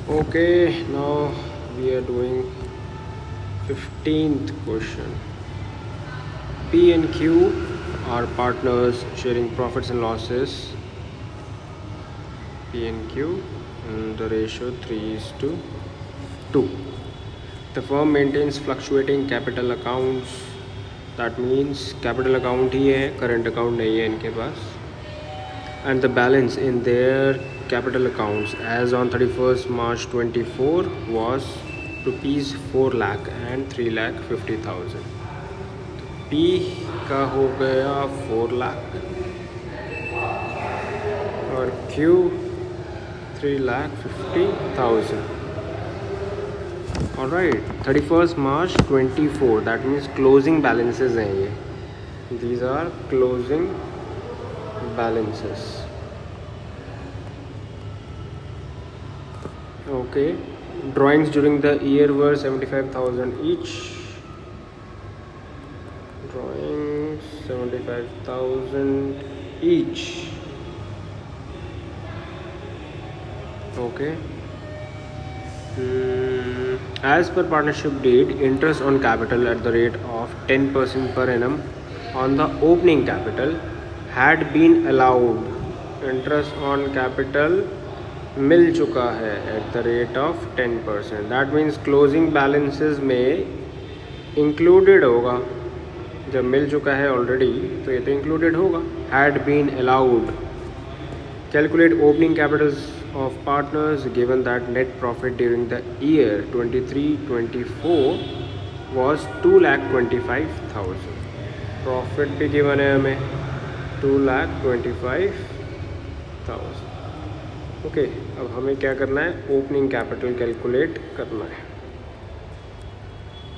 Okay, now we are doing 15th question. P and Q are partners sharing profits and losses. P and Q, and the ratio 3 is to 2. The firm maintains fluctuating capital accounts. That means capital account ही है, current account नहीं है इनके पास. And the balance in their capital accounts as on 31st March 24 was rupees 4 lakh and 3 lakh 50,000. P का हो गया 4 लाख और Q 3 lakh 50,000. Alright, 31st March 24, that means closing balances हैं ये. These are closing balances. Okay, drawings during the year were 75,000 each. Drawings 75,000 each. Okay. As per partnership deed, interest on capital at the rate of 10% per annum on the opening capital had been allowed. Interest on capital मिल चुका है at the rate of 10%. That means closing balances में included होगा. जब मिल चुका है already तो ये तो included होगा. Had been allowed. Calculate opening capitals of partners given that net profit during the year 23-24 was 2,25,000. Profit भी given है हमें 2,25,000. ओके, अब हमें क्या करना है, ओपनिंग कैपिटल कैलकुलेट करना है.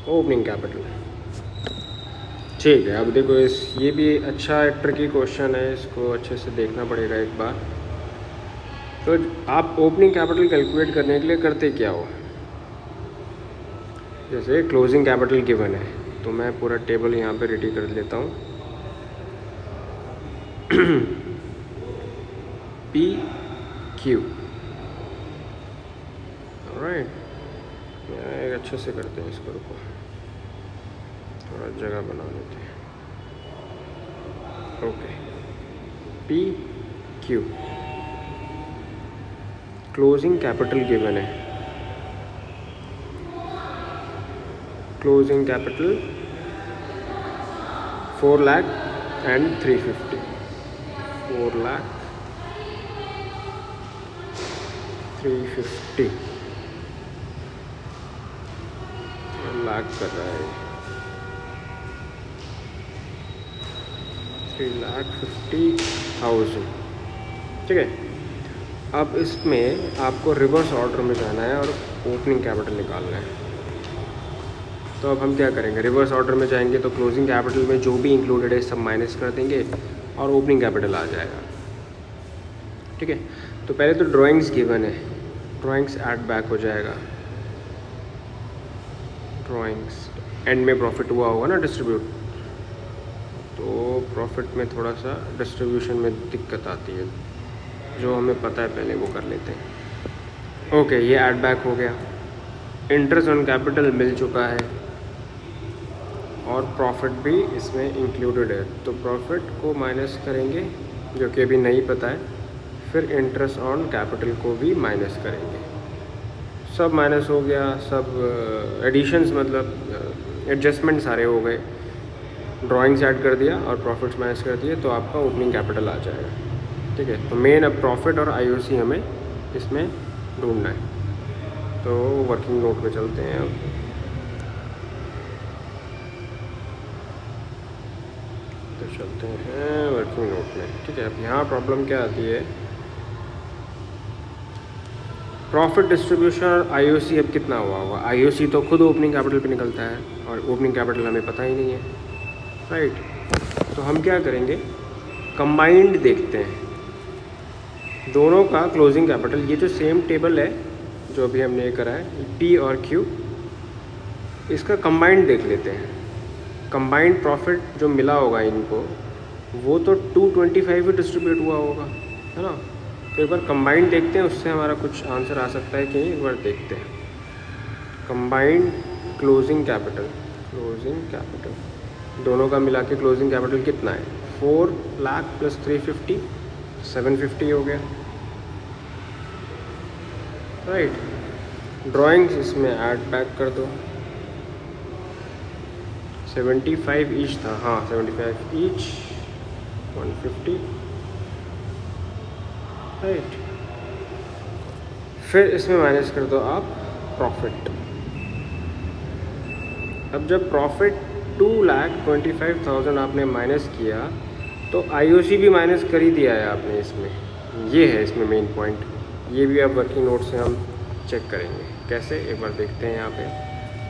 ओपनिंग कैपिटल ठीक है. अब देखो ये भी अच्छा ट्रिकी क्वेश्चन है, इसको अच्छे से देखना पड़ेगा एक बार. तो आप ओपनिंग कैपिटल कैलकुलेट करने के लिए करते क्या हो, जैसे क्लोजिंग कैपिटल गिवन है तो मैं पूरा टेबल यहाँ पे रेडी कर लेता हूँ. P Q. राइट, एक अच्छे से करते हैं इसको. रुको, थोड़ा जगह बना लेते हैं. Okay, P Q closing capital given है. Closing capital 4 lakh and 350. 4 lakh 350 lakh कर रहा है. 3,50,000. ठीक है. अब इसमें आपको रिवर्स ऑर्डर में जाना है और ओपनिंग कैपिटल निकालना है. तो अब हम क्या करेंगे, रिवर्स ऑर्डर में जाएंगे तो क्लोजिंग कैपिटल में जो भी इंक्लूडेड है सब माइनस कर देंगे और ओपनिंग कैपिटल आ जाएगा. ठीक है. तो पहले तो ड्राइंग्स गिवन है, ड्राइंग्स ऐड बैक हो जाएगा. ड्राइंग्स एंड में प्रॉफिट हुआ होगा ना डिस्ट्रीब्यूट, तो प्रॉफिट में थोड़ा सा डिस्ट्रीब्यूशन में दिक्कत आती है, जो हमें पता है पहले वो कर लेते हैं. ओके, ये ऐड बैक हो गया. इंटरेस्ट ऑन कैपिटल मिल चुका है और प्रॉफिट भी इसमें इंक्लूडेड है, तो प्रॉफिट को माइनस करेंगे जो कि अभी नहीं पता है. फिर इंटरेस्ट ऑन कैपिटल को भी माइनस करेंगे. सब माइनस हो गया, सब एडिशंस मतलब एडजस्टमेंट सारे हो गए. ड्राइंग्स ऐड कर दिया और प्रॉफिट्स माइनस कर दिए तो आपका ओपनिंग कैपिटल आ जाएगा. ठीक है. तो मेन अब प्रॉफिट और आईओसी हमें इसमें ढूंढना है. तो वर्किंग नोट में चलते हैं. अब तो चलते हैं वर्किंग नोट में. ठीक है. अब यहाँ प्रॉब्लम क्या आती है, प्रॉफिट डिस्ट्रीब्यूशन और आईओसी अब कितना हुआ होगा. आईओसी तो खुद ओपनिंग कैपिटल पे निकलता है और ओपनिंग कैपिटल हमें पता ही नहीं है. राइट. तो हम क्या करेंगे, कंबाइंड देखते हैं दोनों का क्लोजिंग कैपिटल. ये जो सेम टेबल है जो अभी हमने करा है, पी और क्यू, इसका कंबाइंड देख लेते हैं. कंबाइंड प्रॉफिट जो मिला होगा इनको वो तो 225 ही डिस्ट्रीब्यूट हुआ होगा, है ना. तो एक बार कंबाइंड देखते हैं, उससे हमारा कुछ आंसर आ सकता है कि नहीं, एक बार देखते हैं। कंबाइंड क्लोजिंग कैपिटल, दोनों का मिला के क्लोजिंग कैपिटल कितना है? 4 लाख प्लस 350, 750 हो गया, राइट। ड्राइंग्स इसमें ऐड बैक कर दो, 75 ईच था, हाँ 75 ईच, 150, राइट। फिर इसमें माइनस कर दो आप प्रॉफिट। अब जब प्रॉफिट 2,25,000 आपने माइनस किया तो आईओसी भी माइनस कर ही दिया है आपने इसमें। ये है इसमें मेन पॉइंट। ये भी आप वर्किंग नोट से हम चेक करेंगे कैसे, एक बार देखते हैं। यहाँ पे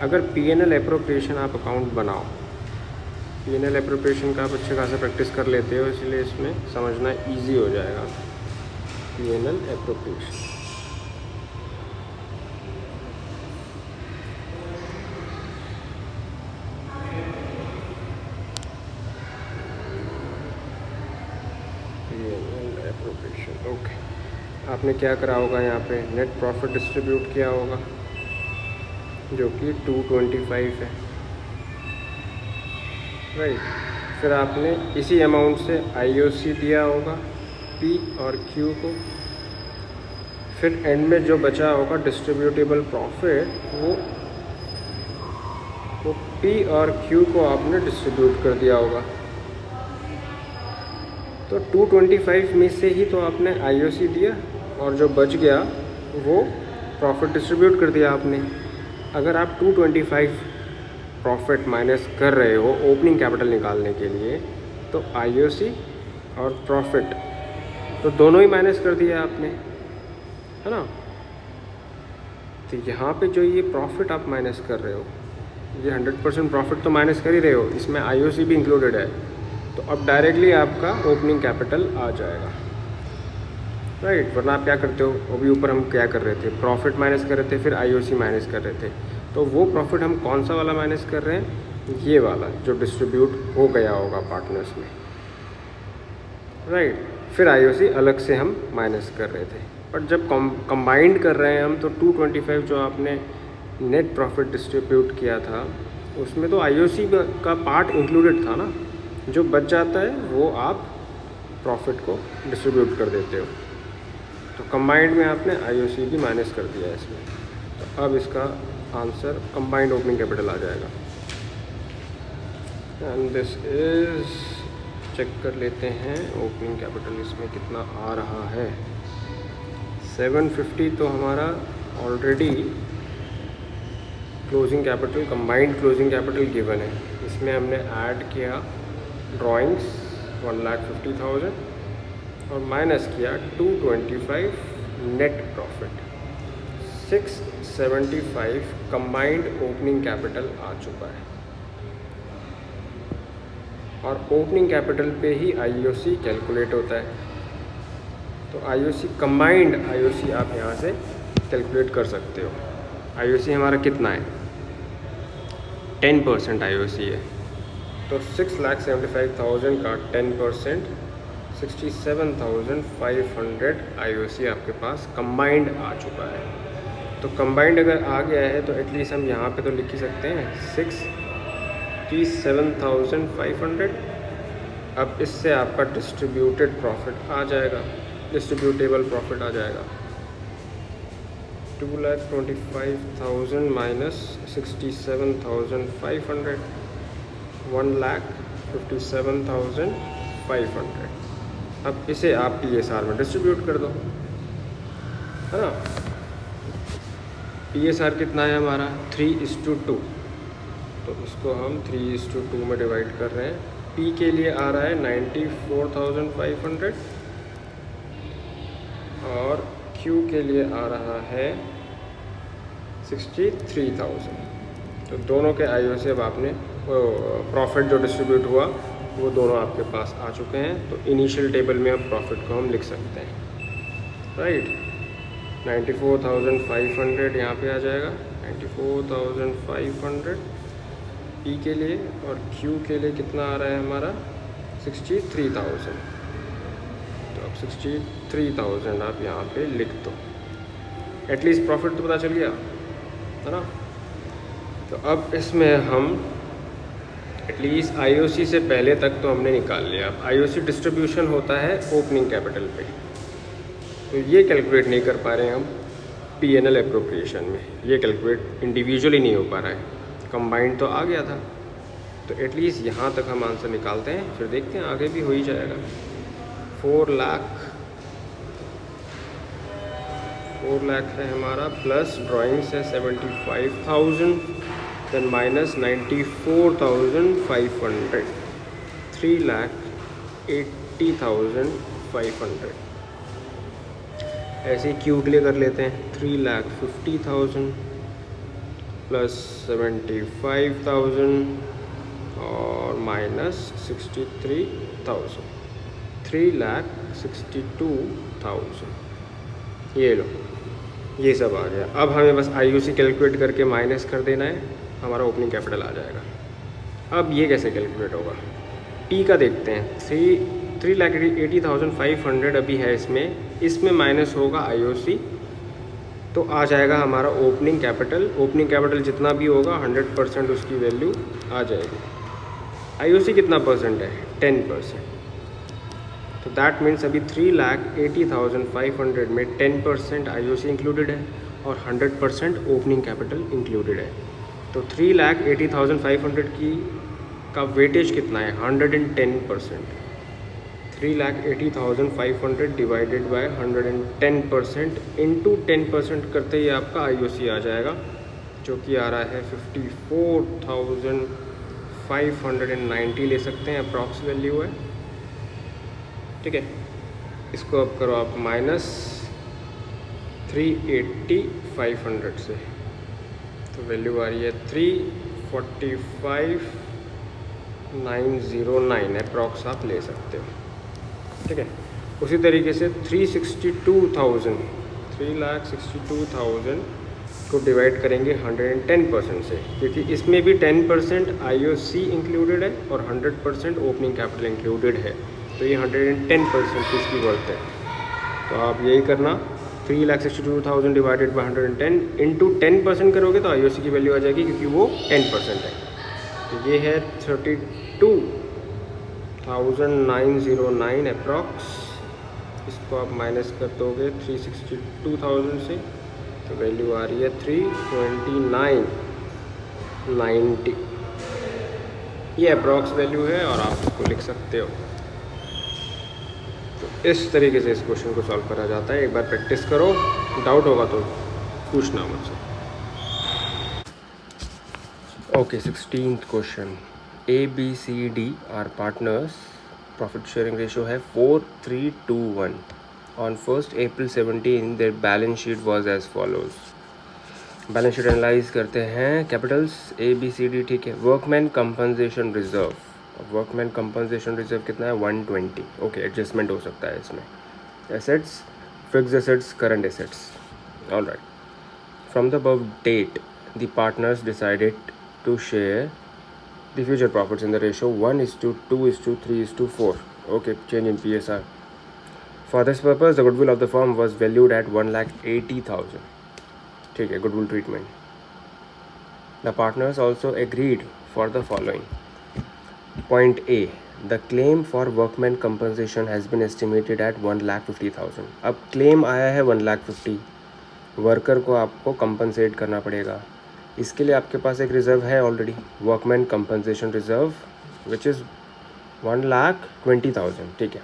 अगर पीएनएल एप्रोप्रिएशन आप अकाउंट बनाओ, पीएनएल एप्रोप्रिएशन का आप अच्छे खासा प्रैक्टिस कर लेते हो, इसलिए इसमें समझना ईजी हो जाएगा। PNL appropriation, okay. आपने क्या करा होगा, यहाँ पे नेट प्रॉफिट डिस्ट्रीब्यूट किया होगा जो कि 225 है, राइट। फिर आपने इसी अमाउंट से आईओसी दिया होगा पी और क्यू को। फिर एंड में जो बचा होगा डिस्ट्रीब्यूटेबल प्रॉफिट, वो पी और क्यू को आपने डिस्ट्रीब्यूट कर दिया होगा। तो 225 में से ही तो आपने आईओसी दिया और जो बच गया वो प्रॉफिट डिस्ट्रीब्यूट कर दिया आपने। अगर आप 225 प्रॉफिट माइनस कर रहे हो ओपनिंग कैपिटल निकालने के लिए, तो आईओसी और प्रॉफिट तो दोनों ही माइनस कर दिया आपने, है ना। तो यहाँ पे जो ये प्रॉफिट आप माइनस कर रहे हो, ये 100% प्रॉफिट तो माइनस कर ही रहे हो, इसमें आईओसी भी इंक्लूडेड है। तो अब डायरेक्टली आपका ओपनिंग कैपिटल आ जाएगा, राइट। वरना आप क्या करते हो, अभी ऊपर हम क्या कर रहे थे, प्रॉफिट माइनस कर रहे थे, फिर आईओसी माइनस कर रहे थे। तो वो प्रॉफिट हम कौन सा वाला माइनस कर रहे हैं, ये वाला जो डिस्ट्रीब्यूट हो गया होगा पार्टनर्स में, राइट। फिर आईओसी अलग से हम माइनस कर रहे थे। पर जब कंबाइंड कर रहे हैं हम, तो 225 जो आपने नेट प्रॉफिट डिस्ट्रीब्यूट किया था, उसमें तो आईओसी का पार्ट इंक्लूडेड था ना। जो बच जाता है वो आप प्रॉफिट को डिस्ट्रीब्यूट कर देते हो। तो कंबाइंड में आपने आईओसी भी माइनस कर दिया है इसमें। तो अब इसका आंसर कंबाइंड ओपनिंग कैपिटल आ जाएगा। एंड दिस इज, चेक कर लेते हैं ओपनिंग कैपिटल इसमें कितना आ रहा है। 750 तो हमारा already closing capital, combined closing capital given है। इसमें हमने ऐड किया ड्राइंग्स 1,50,000 और माइनस किया 225 net profit. 675 combined opening capital आ चुका है। और ओपनिंग कैपिटल पे ही आईओसी कैलकुलेट होता है। तो आईओसी, कंबाइंड आईओसी आप यहाँ से कैलकुलेट कर सकते हो। आईओसी हमारा कितना है, 10% आईओसी है। तो 6,75,000 का 10% 67,500 आईओसी आपके पास कंबाइंड आ चुका है। तो कंबाइंड अगर आ गया है तो एटलीस्ट हम यहाँ पे तो लिख ही सकते हैं 67,500। अब इससे आपका डिस्ट्रीब्यूटेड प्रॉफिट आ जाएगा, डिस्ट्रीब्यूटेबल प्रॉफिट आ जाएगा 2,25,000 माइनस 67,500, 1,57,500। अब इसे आप PSR में डिस्ट्रीब्यूट कर दो, है ना। PSR कितना है हमारा, 3:2। तो इसको हम 3:2 में डिवाइड कर रहे हैं। P के लिए आ रहा है 94,500 और Q के लिए आ रहा है 63,000। तो दोनों के आईओसी अब आपने प्रॉफिट जो डिस्ट्रीब्यूट हुआ वो दोनों आपके पास आ चुके हैं। तो इनिशियल टेबल में अब प्रॉफिट को हम लिख सकते हैं, राइट। 94,500 यहाँ पे आ जाएगा, 94,500 P के लिए, और Q के लिए कितना आ रहा है हमारा 63,000। तो अब 63,000 आप यहाँ पे लिख दो, एटलीस्ट प्रॉफिट तो पता चल गया है ना। तो अब इसमें हम एटलीस्ट आईओसी से पहले तक तो हमने निकाल लिया। अब आईओसी डिस्ट्रीब्यूशन होता है ओपनिंग कैपिटल पे, तो ये कैलकुलेट नहीं कर पा रहे हैं हम पीएनएल एप्रोप्रिएशन में, ये कैलकुलेट इंडिविजुअली नहीं हो पा रहा है। कंबाइंड तो आ गया था, तो एटलीस्ट यहाँ तक हम आंसर निकालते हैं, फिर देखते हैं आगे भी हो ही जाएगा। 4 लाख है हमारा, प्लस ड्राइंग्स है 75,000, देन माइनस 94,500, 3,80,500। ऐसे ही क्यू के लिए कर लेते हैं, 3,50,000 प्लस 75,000 और माइनस 63,000, 3,62,000। ये लो, ये सब आ गया। अब हमें बस आईयूसी कैलकुलेट करके माइनस कर देना है, हमारा ओपनिंग कैपिटल आ जाएगा। अब ये कैसे कैलकुलेट होगा, पी का देखते हैं। 3,80,500 अभी है इसमें माइनस होगा आईओसी, तो आ जाएगा हमारा ओपनिंग कैपिटल। ओपनिंग कैपिटल जितना भी होगा 100% उसकी वैल्यू आ जाएगी। आईओसी कितना परसेंट है, 10%। तो दैट मीन्स अभी 3,80,500 में 10% आईओसी इंक्लूडेड है और 100% ओपनिंग कैपिटल इंक्लूडेड है। तो 3,80,500 का वेटेज कितना है, 110%। 3,80,500 डिवाइडेड बाय 110% इंटू 10% करते ही आपका आईओसी आ जाएगा, जो कि आ रहा है 54,590 ले सकते हैं, अप्रॉक्स वैल्यू है। ठीक है, इसको अब करो आप माइनस 380,500 से, तो वैल्यू आ रही है 345,909 अप्रॉक्स आप ले सकते हो। ठीक है, उसी तरीके से 3,62,000 को डिवाइड करेंगे 110% से, क्योंकि इसमें भी 10% आईओसी इंक्लूडेड है और 100% ओपनिंग कैपिटल इंक्लूडेड है, तो ये 110% इसकी वर्थ है। तो आप यही करना, 3,62,000 डिवाइडेड बाई 110 इंटू 10% करोगे तो आईओसी की वैल्यू आ जाएगी, क्योंकि वो 10% है। तो ये है 32,909 अप्रॉक्स। इसको आप माइनस कर दोगे 362,000 से, तो वैल्यू आ रही है 329,90। ये अप्रॉक्स वैल्यू है और आप इसको लिख सकते हो। तो इस तरीके से इस क्वेश्चन को सॉल्व करा जाता है। एक बार प्रैक्टिस करो, डाउट होगा तो पूछना मुझसे। Okay, 16th question. ABCD are partners, profit sharing ratio है 4:3:2:1। On 1st April 17 their balance sheet was as follows. Balance sheet analyse करते हैं। कैपिटल्स ABCD, ठीक है। Workman compensation reserve, workman compensation reserve कितना है, 120। ओके, एडजस्टमेंट हो सकता है इसमें। Assets, fixed assets, current assets, alright. From the above date the partners decided to share the future profits in the ratio 1:2:3:4. Okay, change in PSR. For this purpose, the goodwill of the firm was valued at 1,80,000. ठीक है, goodwill treatment. The partners also agreed for the following. Point A. The claim for workman compensation has been estimated at 1,50,000. अब claim आया है 1,50,000, worker को आपको compensate करना पड़ेगा। इसके लिए आपके पास एक रिज़र्व है already, workman compensation reserve, which is 1,20,000। ठीक है,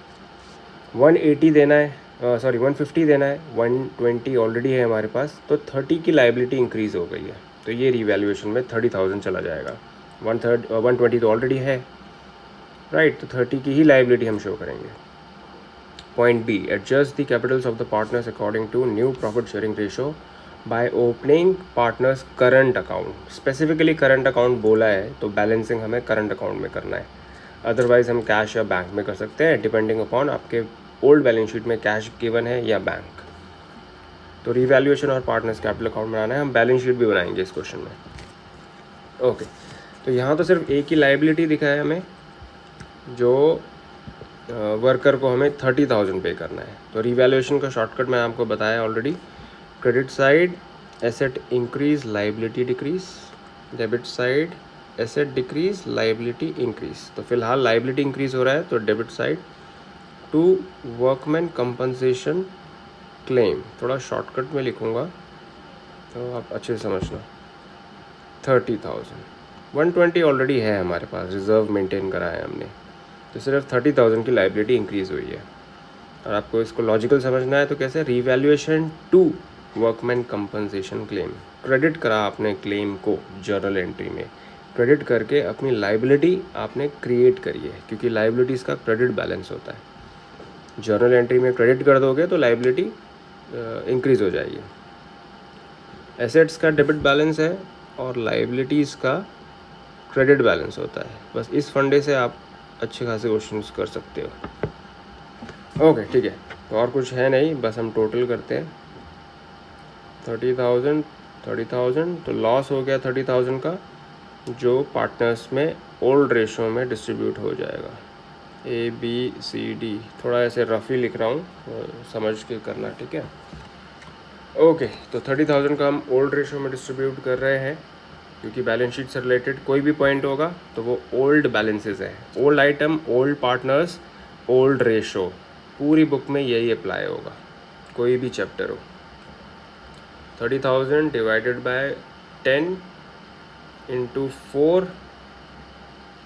180 देना है, 150 देना है, 120 ऑलरेडी है हमारे पास, तो 30 की लाइबिलिटी इंक्रीज़ हो गई है, तो ये रिवैल्यूएशन में 30,000 चला जाएगा। 120 तो ऑलरेडी है, राइट, तो 30 की ही लाइबिलिटी हम शो करेंगे। Point B, adjust the capitals of the partners according to new profit sharing ratio by opening partners current account. Specifically current account बोला है, तो बैलेंसिंग हमें करंट अकाउंट में करना है, अदरवाइज हम कैश या बैंक में कर सकते हैं, डिपेंडिंग अपॉन आपके ओल्ड बैलेंस शीट में कैश गिवन है या बैंक। तो रिवैल्यूएशन और पार्टनर्स कैपिटल अकाउंट बनाना है, हम बैलेंस शीट भी बनाएंगे इस क्वेश्चन में। ओके, तो यहाँ तो सिर्फ एक ही लाइबिलिटी दिखा है हमें, जो वर्कर को हमें 30,000 पे करना है। तो रिवैल्यूएशन का शॉर्टकट मैं आपको बताया already. Credit side asset increase liability decrease, debit side asset decrease liability increase. तो फिलहाल लाइबिलिटी इंक्रीज हो रहा है तो debit side to workman compensation claim, थोड़ा शॉर्टकट में लिखूँगा तो आप अच्छे से समझना। 30,000, 120 ऑलरेडी है हमारे पास, रिजर्व मेंटेन करा है हमने, तो सिर्फ 30,000 की लाइबिलिटी इंक्रीज़ हुई है। और आपको इसको लॉजिकल समझना है तो कैसे, revaluation to workman compensation claim, credit करा आपने क्लेम को जर्नल एंट्री में, क्रेडिट करके अपनी लाइबिलिटी आपने क्रिएट करी है, क्योंकि लाइबिलिटीज़ का क्रेडिट बैलेंस होता है। जर्नल एंट्री में क्रेडिट कर दोगे तो लाइबिलिटी इंक्रीज़ हो जाएगी। एसेट्स का डेबिट बैलेंस है और लाइबिलिटीज़ का क्रेडिट बैलेंस होता है। बस इस फंडे से आप अच्छे खासे क्वेश्चंस कर सकते हो। ओके ठीक है, तो और कुछ है नहीं, बस हम टोटल करते हैं। 30,000 तो लॉस हो गया 30,000 का, जो पार्टनर्स में ओल्ड रेशो में डिस्ट्रीब्यूट हो जाएगा। ABCD, थोड़ा ऐसे रफी लिख रहा हूँ, समझ के करना, ठीक है। ओके, तो 30,000 का हम ओल्ड रेशो में डिस्ट्रीब्यूट कर रहे हैं, क्योंकि बैलेंस शीट से रिलेटेड कोई भी पॉइंट होगा तो वो ओल्ड बैलेंसेस है, old item, old partners, old ratio, पूरी बुक में यही अप्लाई होगा, कोई भी चैप्टर हो। 30,000 डिवाइडेड बाय 10 इंटू 4,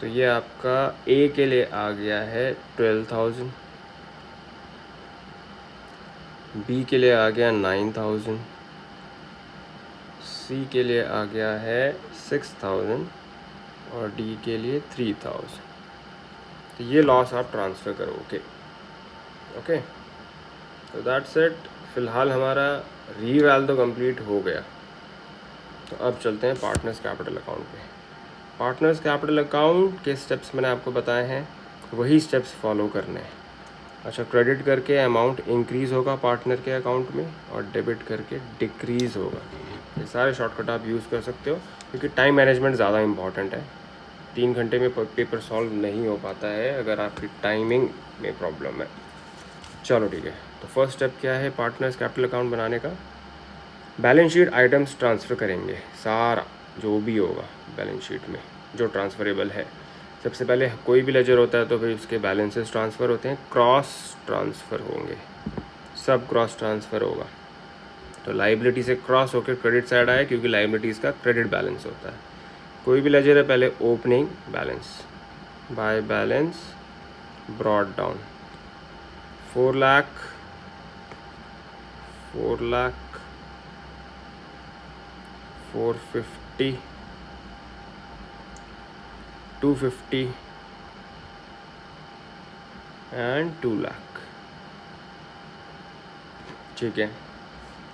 तो ये आपका ए के लिए आ गया है 12,000, बी के लिए आ गया 9,000, सी के लिए आ गया है 6,000 और डी के लिए 3,000। तो ये लॉस आप ट्रांसफ़र करोगे। ओके, तो दैट्स इट। फ़िलहाल हमारा रीवैल तो कंप्लीट हो गया, तो अब चलते हैं पार्टनर्स कैपिटल अकाउंट पे। पार्टनर्स कैपिटल अकाउंट के स्टेप्स मैंने आपको बताए हैं, वही स्टेप्स फॉलो करने हैं। अच्छा, क्रेडिट करके अमाउंट इंक्रीज़ होगा पार्टनर के अकाउंट में और डेबिट करके डिक्रीज़ होगा। ये सारे शॉर्टकट आप यूज़ कर सकते हो, क्योंकि टाइम मैनेजमेंट ज़्यादा इंपॉर्टेंट है। 3 घंटे में पेपर सॉल्व नहीं हो पाता है अगर आपकी टाइमिंग में प्रॉब्लम है। चलो ठीक है, तो फर्स्ट स्टेप क्या है पार्टनर्स कैपिटल अकाउंट बनाने का, बैलेंस शीट आइटम्स ट्रांसफ़र करेंगे, सारा जो भी होगा बैलेंस शीट में जो ट्रांसफरेबल है। सबसे पहले कोई भी लेजर होता है तो फिर उसके बैलेंसेस ट्रांसफ़र होते हैं, क्रॉस ट्रांसफ़र होंगे, सब क्रॉस ट्रांसफ़र होगा। तो लाइबिलिटी से क्रॉस होकर क्रेडिट साइड आया, क्योंकि लाइबिलिटीज़ का क्रेडिट बैलेंस होता है। कोई भी लेजर है, पहले opening balance, by balance brought down 4 lakh 450 250 and 2 lakh. ठीक है,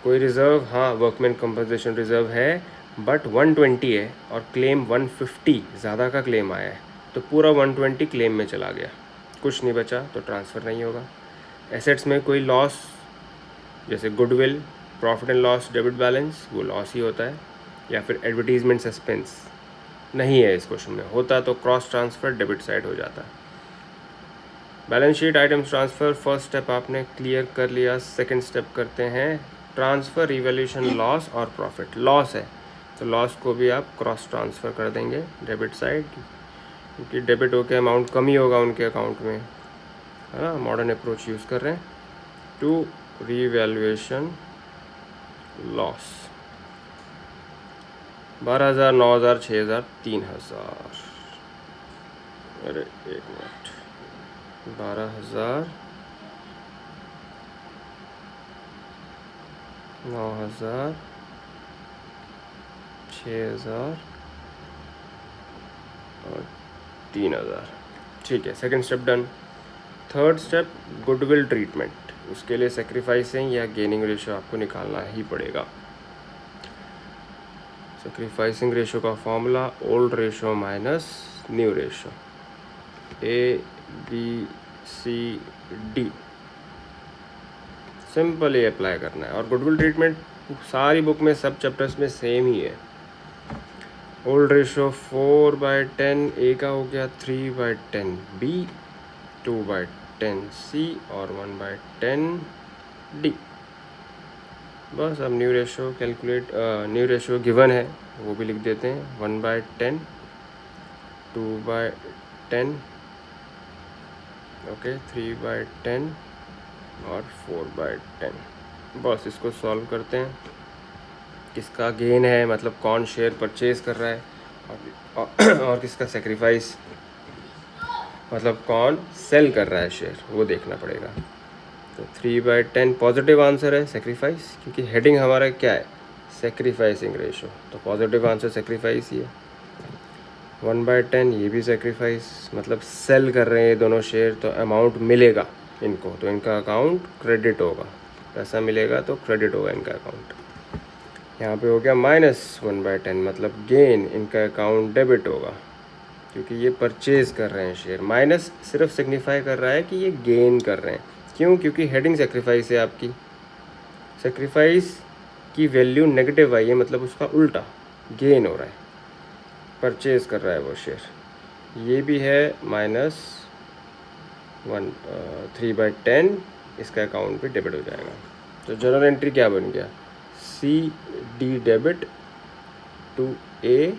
कोई रिज़र्व, हाँ वर्कमैन कंपनसेशन रिज़र्व है, बट 120 है और क्लेम 150 ज़्यादा का क्लेम आया है, तो पूरा 120 क्लेम में चला गया, कुछ नहीं बचा तो ट्रांसफ़र नहीं होगा। एसेट्स में कोई लॉस, जैसे goodwill, profit and loss debit balance, वो लॉस ही होता है, या फिर एडवर्टीजमेंट सस्पेंस नहीं है इस क्वेश्चन में, होता तो क्रॉस ट्रांसफ़र डेबिट साइड हो जाता। Balance sheet items transfer, first step आपने क्लियर कर लिया। सेकंड स्टेप करते हैं ट्रांसफ़र रिवैल्यूएशन लॉस और प्रॉफिट। लॉस है तो लॉस को भी आप क्रॉस ट्रांसफ़र कर देंगे डेबिट साइड, क्योंकि डेबिट होकर अमाउंट कम ही होगा उनके अकाउंट में, है ना। मॉडर्न अप्रोच यूज़ कर रहे हैं टू रिवैल्यूएशन लॉस। 12,000, 9,000, 6,000, 3,000, अरे एक मिनट, 12,000, 9,000, 6,000 और 3,000। ठीक है, second step done. Third step goodwill treatment, उसके लिए सेक्रीफाइसिंग या गेनिंग रेशियो आपको निकालना ही पड़ेगा। सेक्रीफाइसिंग रेशियो का formula old ratio minus new ratio, ABCD, simple ही अप्लाई करना है। और गुडविल ट्रीटमेंट सारी बुक में सब चैप्टर्स में सेम ही है। ओल्ड रेशियो 4/10, ए का हो गया 3/10, बी 2/10, 10 सी और 1/10 डी। बस अब new ratio calculate, new ratio given है वो भी लिख देते हैं, 1/10, 2/10, ओके, 3/10 और 4/10। बस इसको सॉल्व करते हैं। किसका गेन है, मतलब कौन शेयर परचेज कर रहा है, और किसका सेक्रीफाइस, मतलब कौन सेल कर रहा है शेयर, वो देखना पड़ेगा। तो 3/10 पॉजिटिव आंसर है सेक्रीफाइस, क्योंकि हेडिंग हमारा क्या है, सेक्रीफाइसिंग रेशो, तो पॉजिटिव आंसर सेक्रीफाइस ही है। 1/10 ये भी सेक्रीफाइस, मतलब सेल कर रहे हैं ये दोनों शेयर, तो अमाउंट मिलेगा इनको, तो इनका अकाउंट क्रेडिट होगा, पैसा मिलेगा तो क्रेडिट होगा इनका अकाउंट। यहाँ पे हो गया -1/10, मतलब गेन, इनका अकाउंट डेबिट होगा, क्योंकि ये परचेज कर रहे हैं शेयर। माइनस सिर्फ सिग्निफाई कर रहा है कि ये गेन कर रहे हैं, क्यों, क्योंकि हेडिंग सेक्रीफाइस है आपकी, सेक्रीफाइस की वैल्यू नेगेटिव आई है, मतलब उसका उल्टा गेन हो रहा है, परचेज कर रहा है वो शेयर। ये भी है -3/10, इसका अकाउंट भी डेबिट हो जाएगा। तो जर्नल एंट्री क्या बन गया, CD डेबिट टू A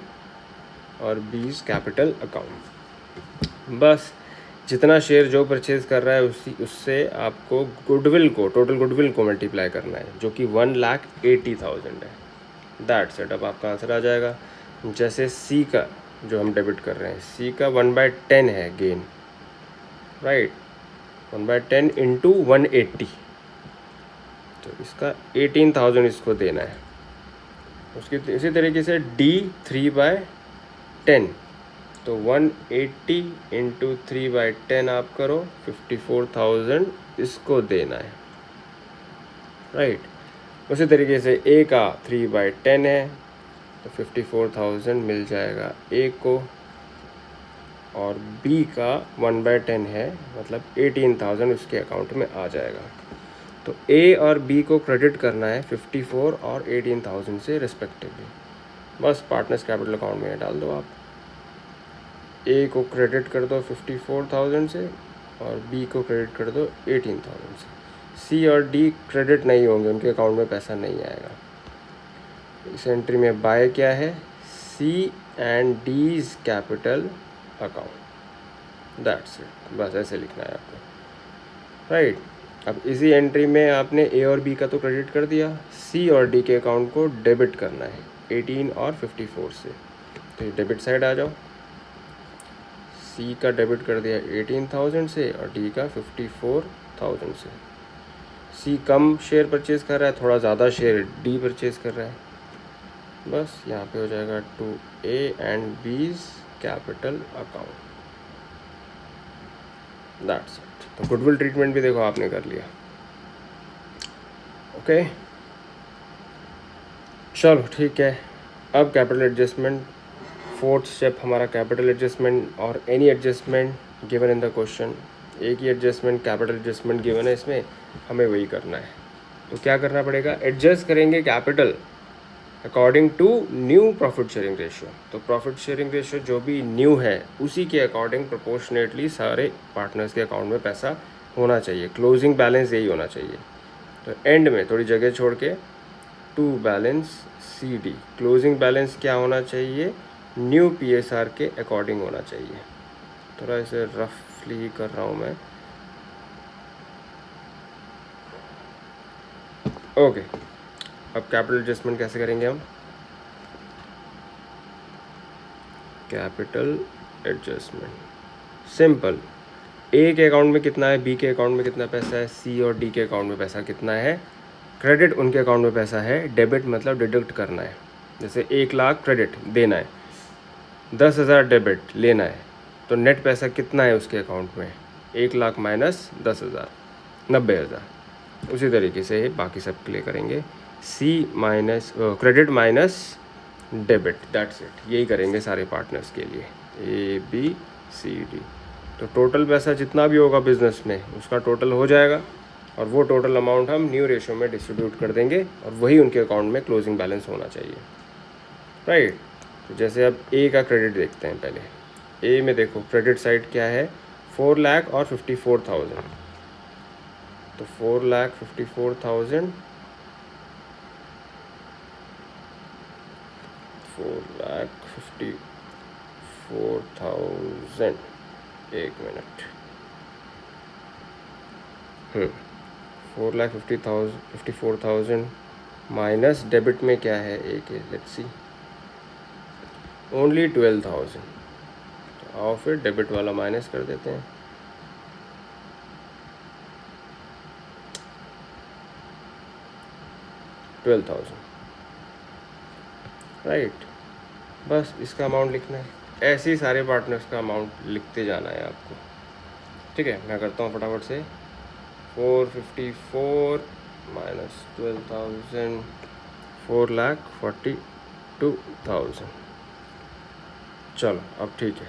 और B's कैपिटल अकाउंट। बस जितना शेयर जो परचेज कर रहा है उससे आपको गुडविल को, टोटल गुडविल को मल्टीप्लाई करना है, जो कि 1,80,000 है। That's it. अब आपका आंसर आ जाएगा। जैसे C का जो हम डेबिट कर रहे हैं, C का 1/10 है गेन, राइट, 1/10 इंटू 180, तो इसका 18,000 इसको देना है। उसकी इसी तरीके से D 3/10, तो 180 इंटू 3/10 आप करो, 54,000 इसको देना है, राइट। उसी तरीके से A का 3/10 है, तो 54,000 मिल जाएगा A को, और B का 1/10 है, मतलब 18,000 उसके अकाउंट में आ जाएगा। तो A और B को क्रेडिट करना है 54 और 18,000 से रिस्पेक्टिवली। बस पार्टनर्स कैपिटल अकाउंट में डाल दो आप। A को क्रेडिट कर दो 54,000 से और B को क्रेडिट कर दो 18,000 से। C और D क्रेडिट नहीं होंगे, उनके अकाउंट में पैसा नहीं आएगा। इस एंट्री में बाय क्या है, C and D's capital account, that's it. बस ऐसे लिखना है आपको, राइट। अब इसी एंट्री में आपने A और B का तो क्रेडिट कर दिया, C और D के अकाउंट को डेबिट करना है 18 और 54 से। तो डेबिट साइड आ जाओ, C का डेबिट कर दिया 18,000 से और D का 54,000 से। C कम शेयर परचेज कर रहा है, थोड़ा ज़्यादा शेयर D परचेज कर रहा है। बस यहाँ पे हो जाएगा to A and B's capital account, that's it. तो गुडविल ट्रीटमेंट भी देखो आपने कर लिया, ओके। चलो ठीक है। अब कैपिटल एडजस्टमेंट, फोर्थ स्टेप हमारा कैपिटल एडजस्टमेंट और any adjustment given in the question. एक ही एडजस्टमेंट, कैपिटल एडजस्टमेंट गिवन है, इसमें हमें वही करना है। तो क्या करना पड़ेगा, एडजस्ट करेंगे capital according to new profit sharing ratio. तो प्रॉफिट शेयरिंग रेशियो जो भी न्यू है उसी के अकॉर्डिंग प्रोपोर्शनेटली सारे पार्टनर्स के अकाउंट में पैसा होना चाहिए। क्लोजिंग बैलेंस यही होना चाहिए। तो एंड में थोड़ी जगह छोड़ के to balance CD, closing balance क्या होना चाहिए, न्यू PSR के अकॉर्डिंग होना चाहिए। थोड़ा इसे रफली कर रहा हूँ मैं, ओके। अब कैपिटल एडजस्टमेंट कैसे करेंगे हम, कैपिटल एडजस्टमेंट सिंपल। A के अकाउंट में कितना है, B के अकाउंट में कितना पैसा है, C और D के अकाउंट में पैसा कितना है, क्रेडिट उनके अकाउंट में पैसा है, डेबिट मतलब डिडक्ट करना है। जैसे 1 लाख क्रेडिट देना है, 10,000 डेबिट लेना है, तो नेट पैसा कितना है उसके अकाउंट में, 1 लाख माइनस 10,000, 90,000। उसी तरीके से बाकी सब के लिए करेंगे, credit minus debit, that's it. यही करेंगे सारे पार्टनर्स के लिए, ABCD। तो टोटल पैसा जितना भी होगा बिजनेस में उसका टोटल हो जाएगा, और वो टोटल अमाउंट हम न्यू रेशियो में डिस्ट्रीब्यूट कर देंगे, और वही उनके अकाउंट में क्लोजिंग बैलेंस होना चाहिए, राइट। तो जैसे अब A का क्रेडिट देखते हैं पहले। A में देखो क्रेडिट साइड क्या है, 4,54,000, तो 4,54,000, 4,54,000, एक मिनट, 4,54,000 माइनस डेबिट में क्या है, एक है, लेट्स सी, ओनली 12,000, तो आओ फिर डेबिट वाला माइनस कर देते हैं। राइट, बस इसका अमाउंट लिखना है। ऐसे ही सारे पार्टनर्स का अमाउंट लिखते जाना है आपको। ठीक है, मैं करता हूँ फटाफट से। 454 माइनस 12,000, 4,42,000। चलो अब ठीक है,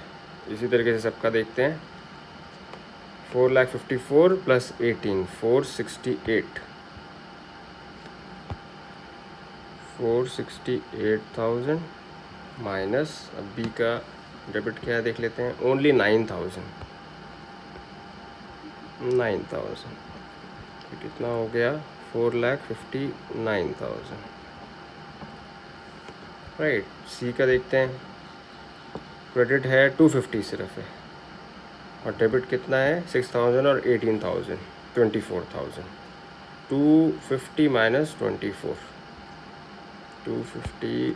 इसी तरीके से सबका देखते हैं। 4,54,000 प्लस 18, 468, 468,000 माइनस, अब बी का डेबिट क्या है देख लेते हैं, ओनली 9,000, 9,000, तो कितना हो गया, 4,59,000। राइट, सी का देखते हैं, क्रेडिट है 250 सिर्फ है, और डेबिट कितना है 6,000 और 18,000, 24,000। 250 माइनस 24, 250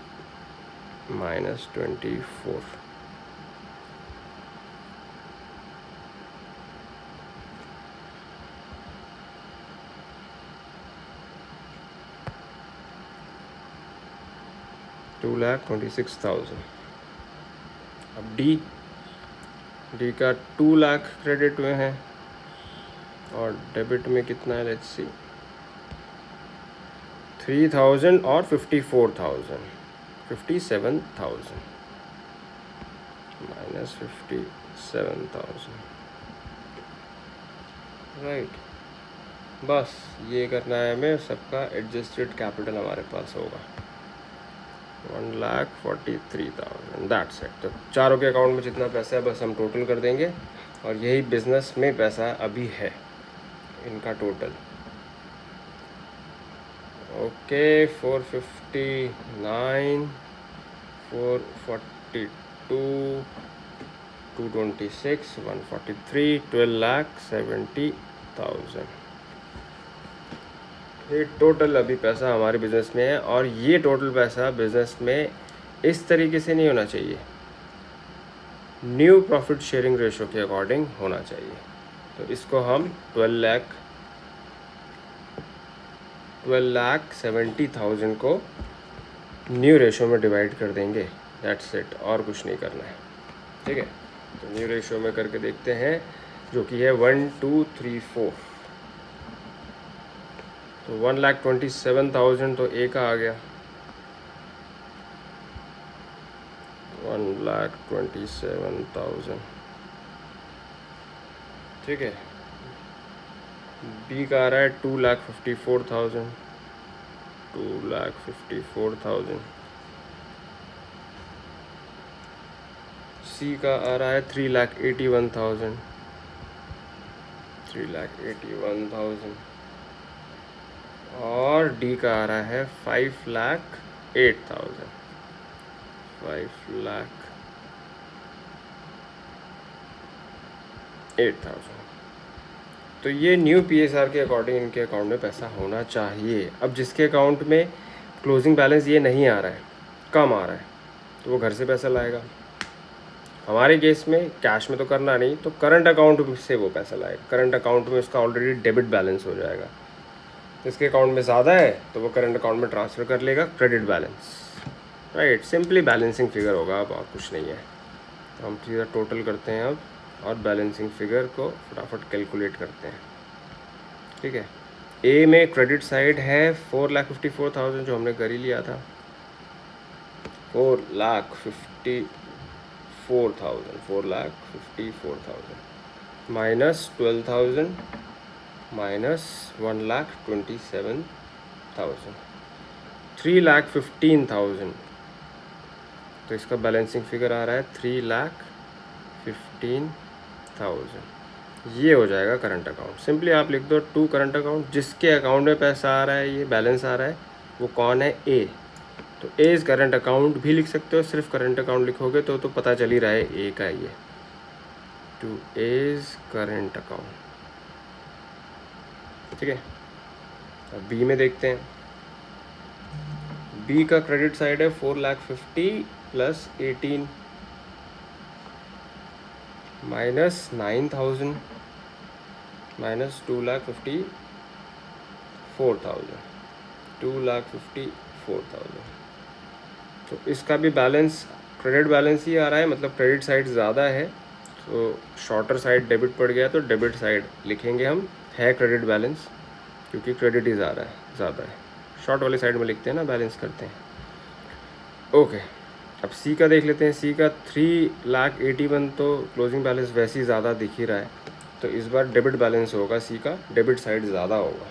माइनस 24, $2,26,000। अब डी का 2 लाख क्रेडिट में है और डेबिट में कितना है, लेट्स सी, 3,000 और 54,000, 57,000 माइनस 57,000। राइट, बस ये करना है हमें, सबका एडजस्टेड कैपिटल हमारे पास होगा 1,43,000, दैट्स इट। तो चारों के अकाउंट में जितना पैसा है बस हम टोटल कर देंगे, और यही बिजनेस में पैसा अभी है इनका टोटल। ओके, 459, 442, 226, 143, 12,70,000। ये टोटल अभी पैसा हमारे बिज़नेस में है, और ये टोटल पैसा बिज़नेस में इस तरीके से नहीं होना चाहिए, न्यू प्रॉफिट शेयरिंग रेशो के अकॉर्डिंग होना चाहिए। तो इसको हम 12,70,000 को न्यू रेशो में डिवाइड कर देंगे, दैट्स इट, और कुछ नहीं करना है। ठीक है, तो न्यू रेशो में करके देखते हैं, जो कि है 1, 2, 3, 4। तो 1,27,000 तो ए का आ गया, 1,27,000। ठीक है, बी का आ रहा है 2,54,000, 2,54,000। सी का आ रहा है 3,81,000, 3,81,000। और डी का आ रहा है 5,08,000, 5,08,000। तो ये न्यू पीएसआर के अकॉर्डिंग इनके अकाउंट में पैसा होना चाहिए। अब जिसके अकाउंट में क्लोजिंग बैलेंस ये नहीं आ रहा है, कम आ रहा है, तो वो घर से पैसा लाएगा। हमारे केस में कैश में तो करना नहीं, तो करंट अकाउंट से वो पैसा लाएगा। करंट अकाउंट में उसका ऑलरेडी डेबिट बैलेंस हो जाएगा। जिसके अकाउंट में ज़्यादा है तो वो करंट अकाउंट में ट्रांसफ़र कर लेगा credit balance. Right, simply balancing figure होगा, अब और कुछ नहीं है। तो हम सीधा टोटल करते हैं अब, और बैलेंसिंग फिगर को फटाफट कैलकुलेट करते हैं। ठीक है, ए में क्रेडिट साइड है 4,54,000 जो हमने कर ही लिया था, 4,54,000 माइनस 12,000 माइनस 1,27,000, 3,15,000। तो इसका बैलेंसिंग फिगर आ रहा है 3,15,000। ये हो जाएगा करंट अकाउंट। सिंपली आप लिख दो टू करंट अकाउंट, जिसके अकाउंट में पैसा आ रहा है, ये बैलेंस आ रहा है, वो कौन है? ए। तो ए इज़ करंट अकाउंट भी लिख सकते हो, सिर्फ करंट अकाउंट लिखोगे तो पता चल ही रहा है ए का ये। टू एज करंट अकाउंट, ठीक है। अब बी में देखते हैं। बी का क्रेडिट साइड है 4,50,000 प्लस 18 माइनस 9,000 माइनस 2,54,000 2,54,000। तो इसका भी बैलेंस क्रेडिट बैलेंस ही आ रहा है, मतलब क्रेडिट साइड ज़्यादा है, तो शॉर्टर साइड डेबिट पड़ गया, तो डेबिट साइड लिखेंगे हम, है क्रेडिट बैलेंस, क्योंकि क्रेडिट ही ज़्यादा है। शॉर्ट वाली साइड में लिखते हैं ना, बैलेंस करते हैं। ओके, अब सी का देख लेते हैं। सी का 3,81,000 तो क्लोजिंग बैलेंस वैसे ही ज़्यादा दिख ही रहा है, तो इस बार डेबिट बैलेंस होगा सी का, डेबिट साइड ज़्यादा होगा,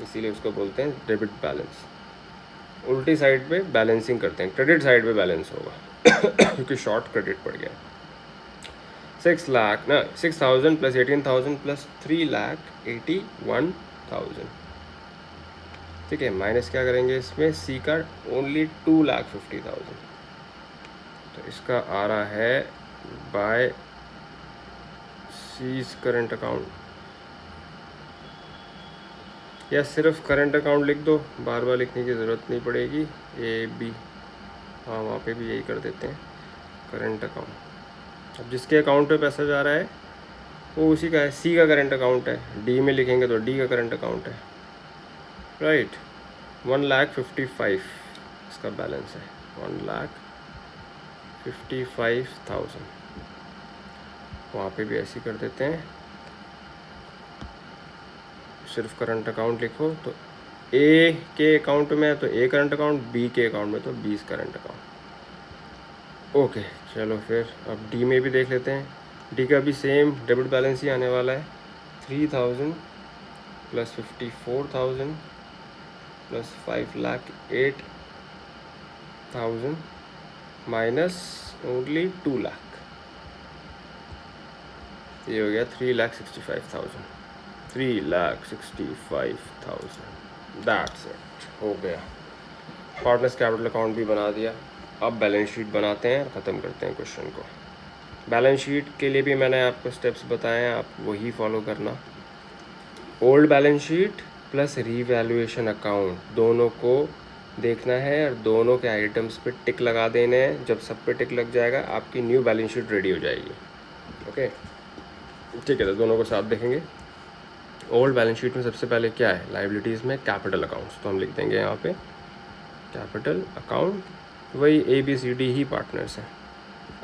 इसीलिए उसको बोलते हैं डेबिट बैलेंस। उल्टी साइड पे बैलेंसिंग करते हैं, क्रेडिट साइड पे बैलेंस होगा क्योंकि शॉर्ट क्रेडिट पड़ गया। 6,000 प्लस 18,000 प्लस 3,81,000, ठीक है। माइनस क्या करेंगे इसमें? सी का ओनली 2,50,000, तो इसका आ रहा है बाय सीज करंट अकाउंट, या सिर्फ करंट अकाउंट लिख दो, बार बार लिखने की ज़रूरत नहीं पड़ेगी। ए बी, हाँ वहाँ पे भी यही कर देते हैं, करंट अकाउंट। अब जिसके अकाउंट पे पैसा जा रहा है वो उसी का है, सी का करंट अकाउंट है। डी में लिखेंगे तो डी का करंट अकाउंट है, राइट। 1,55,000 इसका बैलेंस है, 1,55,000। वहाँ पे भी ऐसे ही कर देते हैं, सिर्फ करंट अकाउंट लिखो, तो ए के अकाउंट में है तो ए करंट अकाउंट, बी के अकाउंट में तो 20 करंट अकाउंट। ओके, चलो फिर अब डी में भी देख लेते हैं। डी का भी सेम डेबिट बैलेंस ही आने वाला है, 3,000 plus 54,000 plus 5,08,000 minus only 2 lakh, ये हो गया 3,65,000। 3,65,000, दैट्स इट, हो गया। पार्टनर्स कैपिटल अकाउंट भी बना दिया। अब बैलेंस शीट बनाते हैं, ख़त्म करते हैं क्वेश्चन को। बैलेंस शीट के लिए भी मैंने आपको स्टेप्स बताए हैं, आप वही फॉलो करना। Old balance sheet plus revaluation account, दोनों को देखना है और दोनों के आइटम्स पे टिक लगा देने हैं। जब सब पे टिक लग जाएगा आपकी न्यू बैलेंस शीट रेडी हो जाएगी। ओके, ठीक है, तो दोनों को साथ देखेंगे। ओल्ड बैलेंस शीट में सबसे पहले क्या है? लाइबिलिटीज़ में कैपिटल अकाउंट्स, तो हम लिख देंगे यहाँ पे कैपिटल अकाउंट, वही ABCD ही पार्टनर्स हैं।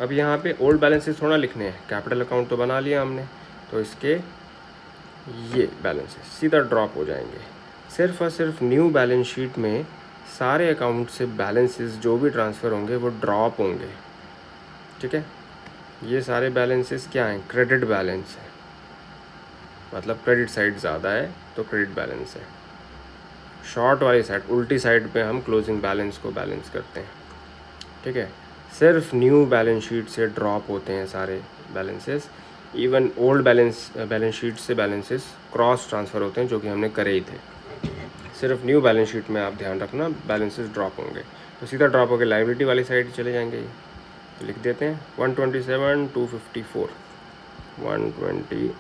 अब यहाँ पे ओल्ड बैलेंसेस थोड़ा लिखने हैं, कैपिटल अकाउंट तो बना लिया हमने, तो इसके ये बैलेंसेस सीधा ड्रॉप हो जाएंगे। सिर्फ और सिर्फ न्यू बैलेंस शीट में सारे अकाउंट से बैलेंसेस जो भी ट्रांसफ़र होंगे वो ड्रॉप होंगे, ठीक है। ये सारे बैलेंसेस क्या हैं? क्रेडिट बैलेंस है, मतलब क्रेडिट साइड ज़्यादा है तो क्रेडिट बैलेंस है। शॉर्ट वाली साइड, उल्टी साइड पे हम क्लोजिंग बैलेंस को बैलेंस करते हैं, ठीक है। सिर्फ न्यू बैलेंस शीट से ड्रॉप होते हैं सारे balances. Even old balance sheet से बैलेंसेस क्रॉस ट्रांसफ़र होते हैं, जो कि हमने करे ही थे। सिर्फ न्यू बैलेंस शीट में आप ध्यान रखना बैलेंसेस ड्रॉप होंगे, तो सीधा ड्रॉप होकर लाइबिलिटी वाली साइड चले जाएंगे। तो लिख देते हैं 127 254, 127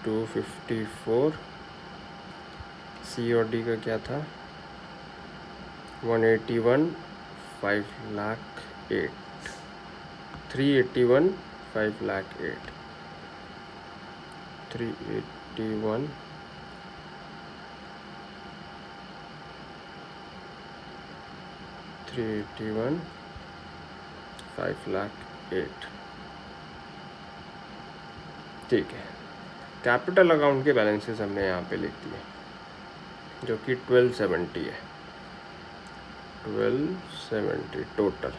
254। सी और डी का क्या था? 181 5,08, 381 5,08, 381 5,08, ठीक है। कैपिटल अकाउंट के बैलेंसेस हमने यहाँ पे लिख दिए, जो कि 1270 है, 1270 टोटल,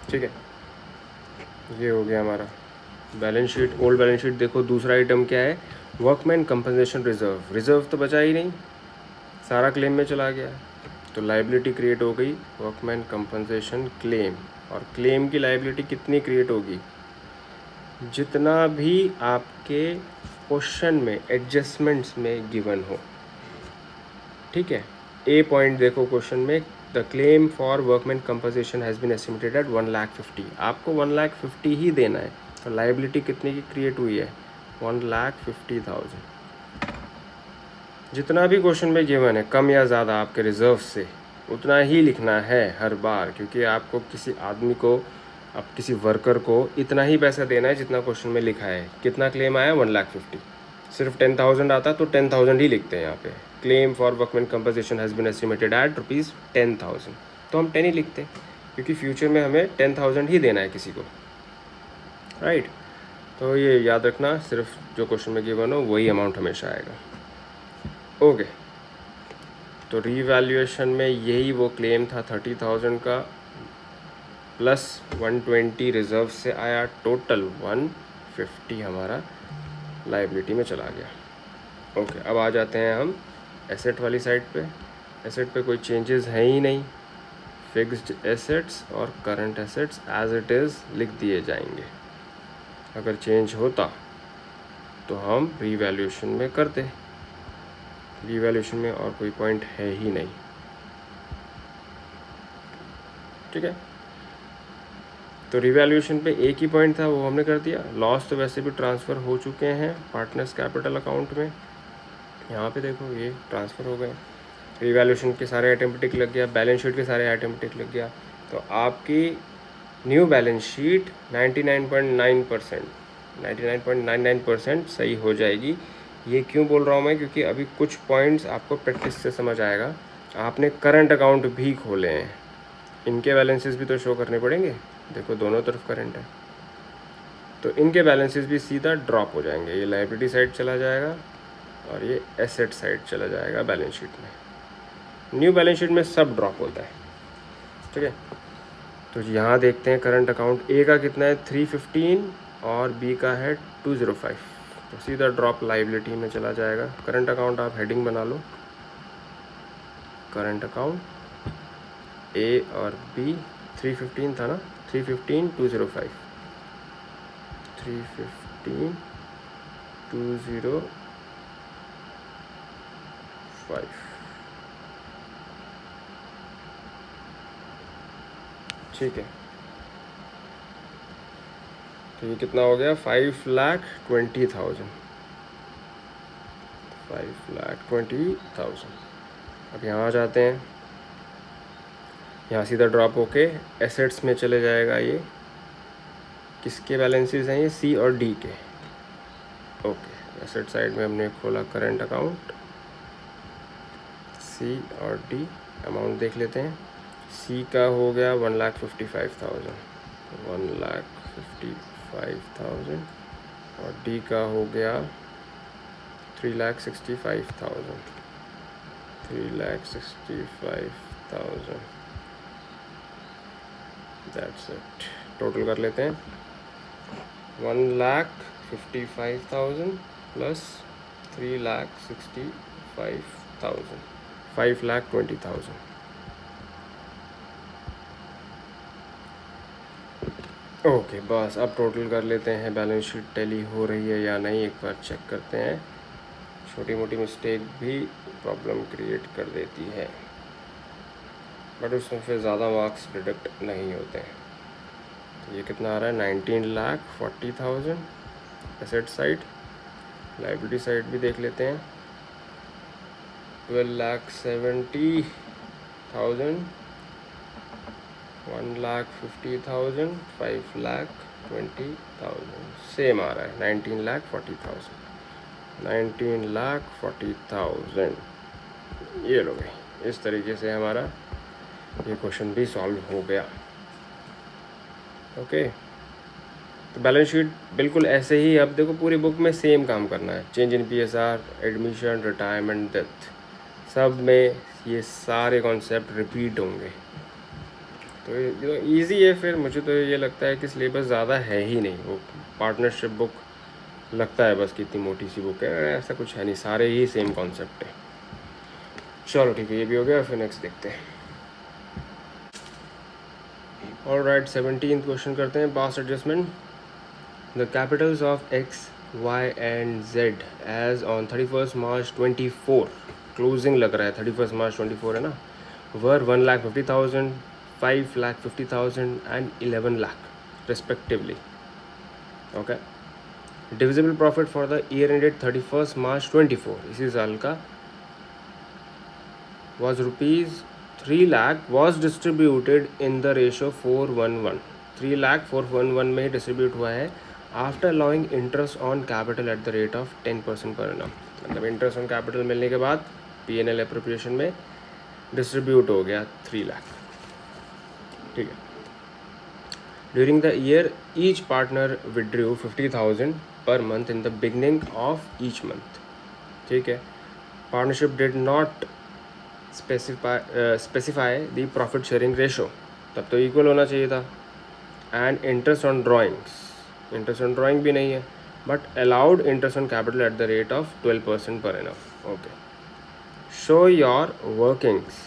ठीक है। ये हो गया हमारा balance sheet. Old balance sheet देखो, दूसरा आइटम क्या है? Workman compensation reserve. रिजर्व तो बचा ही नहीं, सारा क्लेम में चला गया। तो लाइबिलिटी क्रिएट हो गई वर्कमैन कंपनसेशन क्लेम, और क्लेम की लाइबिलिटी कितनी क्रिएट होगी, जितना भी आपके क्वेश्चन में एडजस्टमेंट्स में गिवन हो। ठीक है, ए पॉइंट देखो क्वेश्चन में, the claim for workman compensation has been estimated at 1,50,000, आपको 1,50,000 ही देना है, तो लाइबिलिटी कितने की क्रिएट हुई है, 1,50,000। जितना भी क्वेश्चन में गिवन है कम या ज़्यादा आपके रिजर्व से, उतना ही लिखना है हर बार, क्योंकि आपको किसी आदमी को, आप किसी वर्कर को इतना ही पैसा देना है जितना क्वेश्चन में लिखा है। कितना क्लेम आया, 1,50,000, सिर्फ 10,000 आता तो 10,000 ही लिखते हैं यहाँ पे। Claim for workman compensation has been estimated at ₹10,000, तो हम 10 ही लिखते हैं, क्योंकि फ्यूचर में हमें 10,000 ही देना है किसी को, राइट। तो ये याद रखना, सिर्फ जो क्वेश्चन में गिवन हो वही अमाउंट हमेशा आएगा। ओके, तो रीवैल्यूएशन में यही वो क्लेम था 30,000 का, प्लस 120 रिजर्व से आया, टोटल 150 हमारा लाइबिलिटी में चला गया। ओके, अब आ जाते हैं हम एसेट वाली साइड पे। एसेट पे कोई चेंजेस हैं ही नहीं, फिक्स्ड एसेट्स और current assets as it is लिख दिए जाएंगे। अगर चेंज होता तो हम रीवैल्यूएशन में करते, रीवैल्यूएशन में और कोई पॉइंट है ही नहीं। ठीक है, तो रीवैल्यूएशन पे एक ही पॉइंट था, वो हमने कर दिया। लॉस तो वैसे भी ट्रांसफ़र हो चुके हैं पार्टनर्स कैपिटल अकाउंट में, यहाँ पे देखो ये ट्रांसफ़र हो गए। रीवैल्यूएशन के सारे आइटम टिक लग गया, बैलेंस शीट के सारे आइटम टिक लग गया, तो आपकी न्यू बैलेंस शीट 99.99% सही हो जाएगी। ये क्यों बोल रहा हूँ मैं, क्योंकि अभी कुछ पॉइंट्स आपको प्रैक्टिस से समझ आएगा। आपने करंट अकाउंट भी खोले हैं, इनके बैलेंसेस भी तो शो करने पड़ेंगे। देखो दोनों तरफ करंट है, तो इनके बैलेंसेस भी सीधा ड्रॉप हो जाएंगे। ये लाइबिलिटी साइड चला जाएगा और ये एसेट साइड चला जाएगा बैलेंस शीट में। न्यू बैलेंस शीट में सब ड्रॉप होता है। ठीक है, तो यहाँ देखते हैं करंट अकाउंट ए का कितना है 315 और बी का है 205, तो सीधा ड्रॉप लाइबिलिटी में चला जाएगा। करंट अकाउंट आप हेडिंग बना लो, करंट अकाउंट ए और बी, 315 था ना, 315 205, 315 205। ठीक है, तो ये कितना हो गया, 5,20,000, 5,20,000। अब यहाँ आ जाते हैं, यहाँ सीधा ड्रॉप होके एसेट्स में चले जाएगा। ये किसके बैलेंसेस हैं, ये सी और डी के। ओके, एसेट साइड में हमने खोला करंट अकाउंट, सी और डी। अमाउंट देख लेते हैं, सी का हो गया 1,55,000, 1,55,000, और डी का हो गया 3,65,000, 3,65,000। That's it. टोटल कर लेते हैं, 1,55,000 प्लस 3,65,000, 5,20,000। ओके, बस अब टोटल कर लेते हैं। बैलेंस शीट टैली हो रही है या नहीं, एक बार चेक करते हैं। छोटी मोटी मिस्टेक भी प्रॉब्लम क्रिएट कर देती है, बट उसमें फिर ज़्यादा मार्क्स डिडक्ट नहीं होते हैं। तो ये कितना आ रहा है, 19,40,000 एसेट साइड। लाइबिलिटी साइड भी देख लेते हैं, 12,70,000, 1,50,000, 5,20,000, सेम आ रहा है 19,40,000, 19,40,000। ये लो भाई, इस तरीके से हमारा ये क्वेश्चन भी सॉल्व हो गया। ओके, तो बैलेंस शीट बिल्कुल ऐसे ही, अब देखो पूरी बुक में सेम काम करना है। Change in PSR, admission, retirement, death, सब में ये सारे कॉन्सेप्ट रिपीट होंगे। तो ये तो ईजी है। फिर मुझे तो ये लगता है कि सिलेबस ज़्यादा है ही नहीं, वो पार्टनरशिप बुक लगता है बस कितनी मोटी सी बुक है, ऐसा कुछ है नहीं, सारे ही सेम कॉन्सेप्ट है। चलो ठीक है, ये भी हो गया, फिर नेक्स्ट देखते हैं। ऑलराइट, 17th क्वेश्चन करते हैं, past adjustment. The capitals of X, Y and Z as on 31st March 24, closing लग रहा है 31st March 24 है ना, were 1,50,000, 5,50,000 and 11 lakh respectively. Okay, divisible profit for the year ended 31st March 24, इसी साल का, was rupees 3 lakh was distributed in the ratio 4:1:1, 3 lakh 4:1:1 में ही distribute हुआ है after allowing interest on capital at the rate of 10% per annum. मतलब interest on capital मिलने के बाद P&L एप्रोप्रिएशन में डिस्ट्रीब्यूट हो गया 3 लाख। ठीक है, during the year each partner withdrew 50,000 per month in the beginning of each month. ठीक है, partnership did not specify the profit sharing ratio, तब तो इक्वल होना चाहिए था। And interest on drawings, interest on drawing भी नहीं है, but allowed interest on capital at the rate of 12% per annum. Okay, show your workings.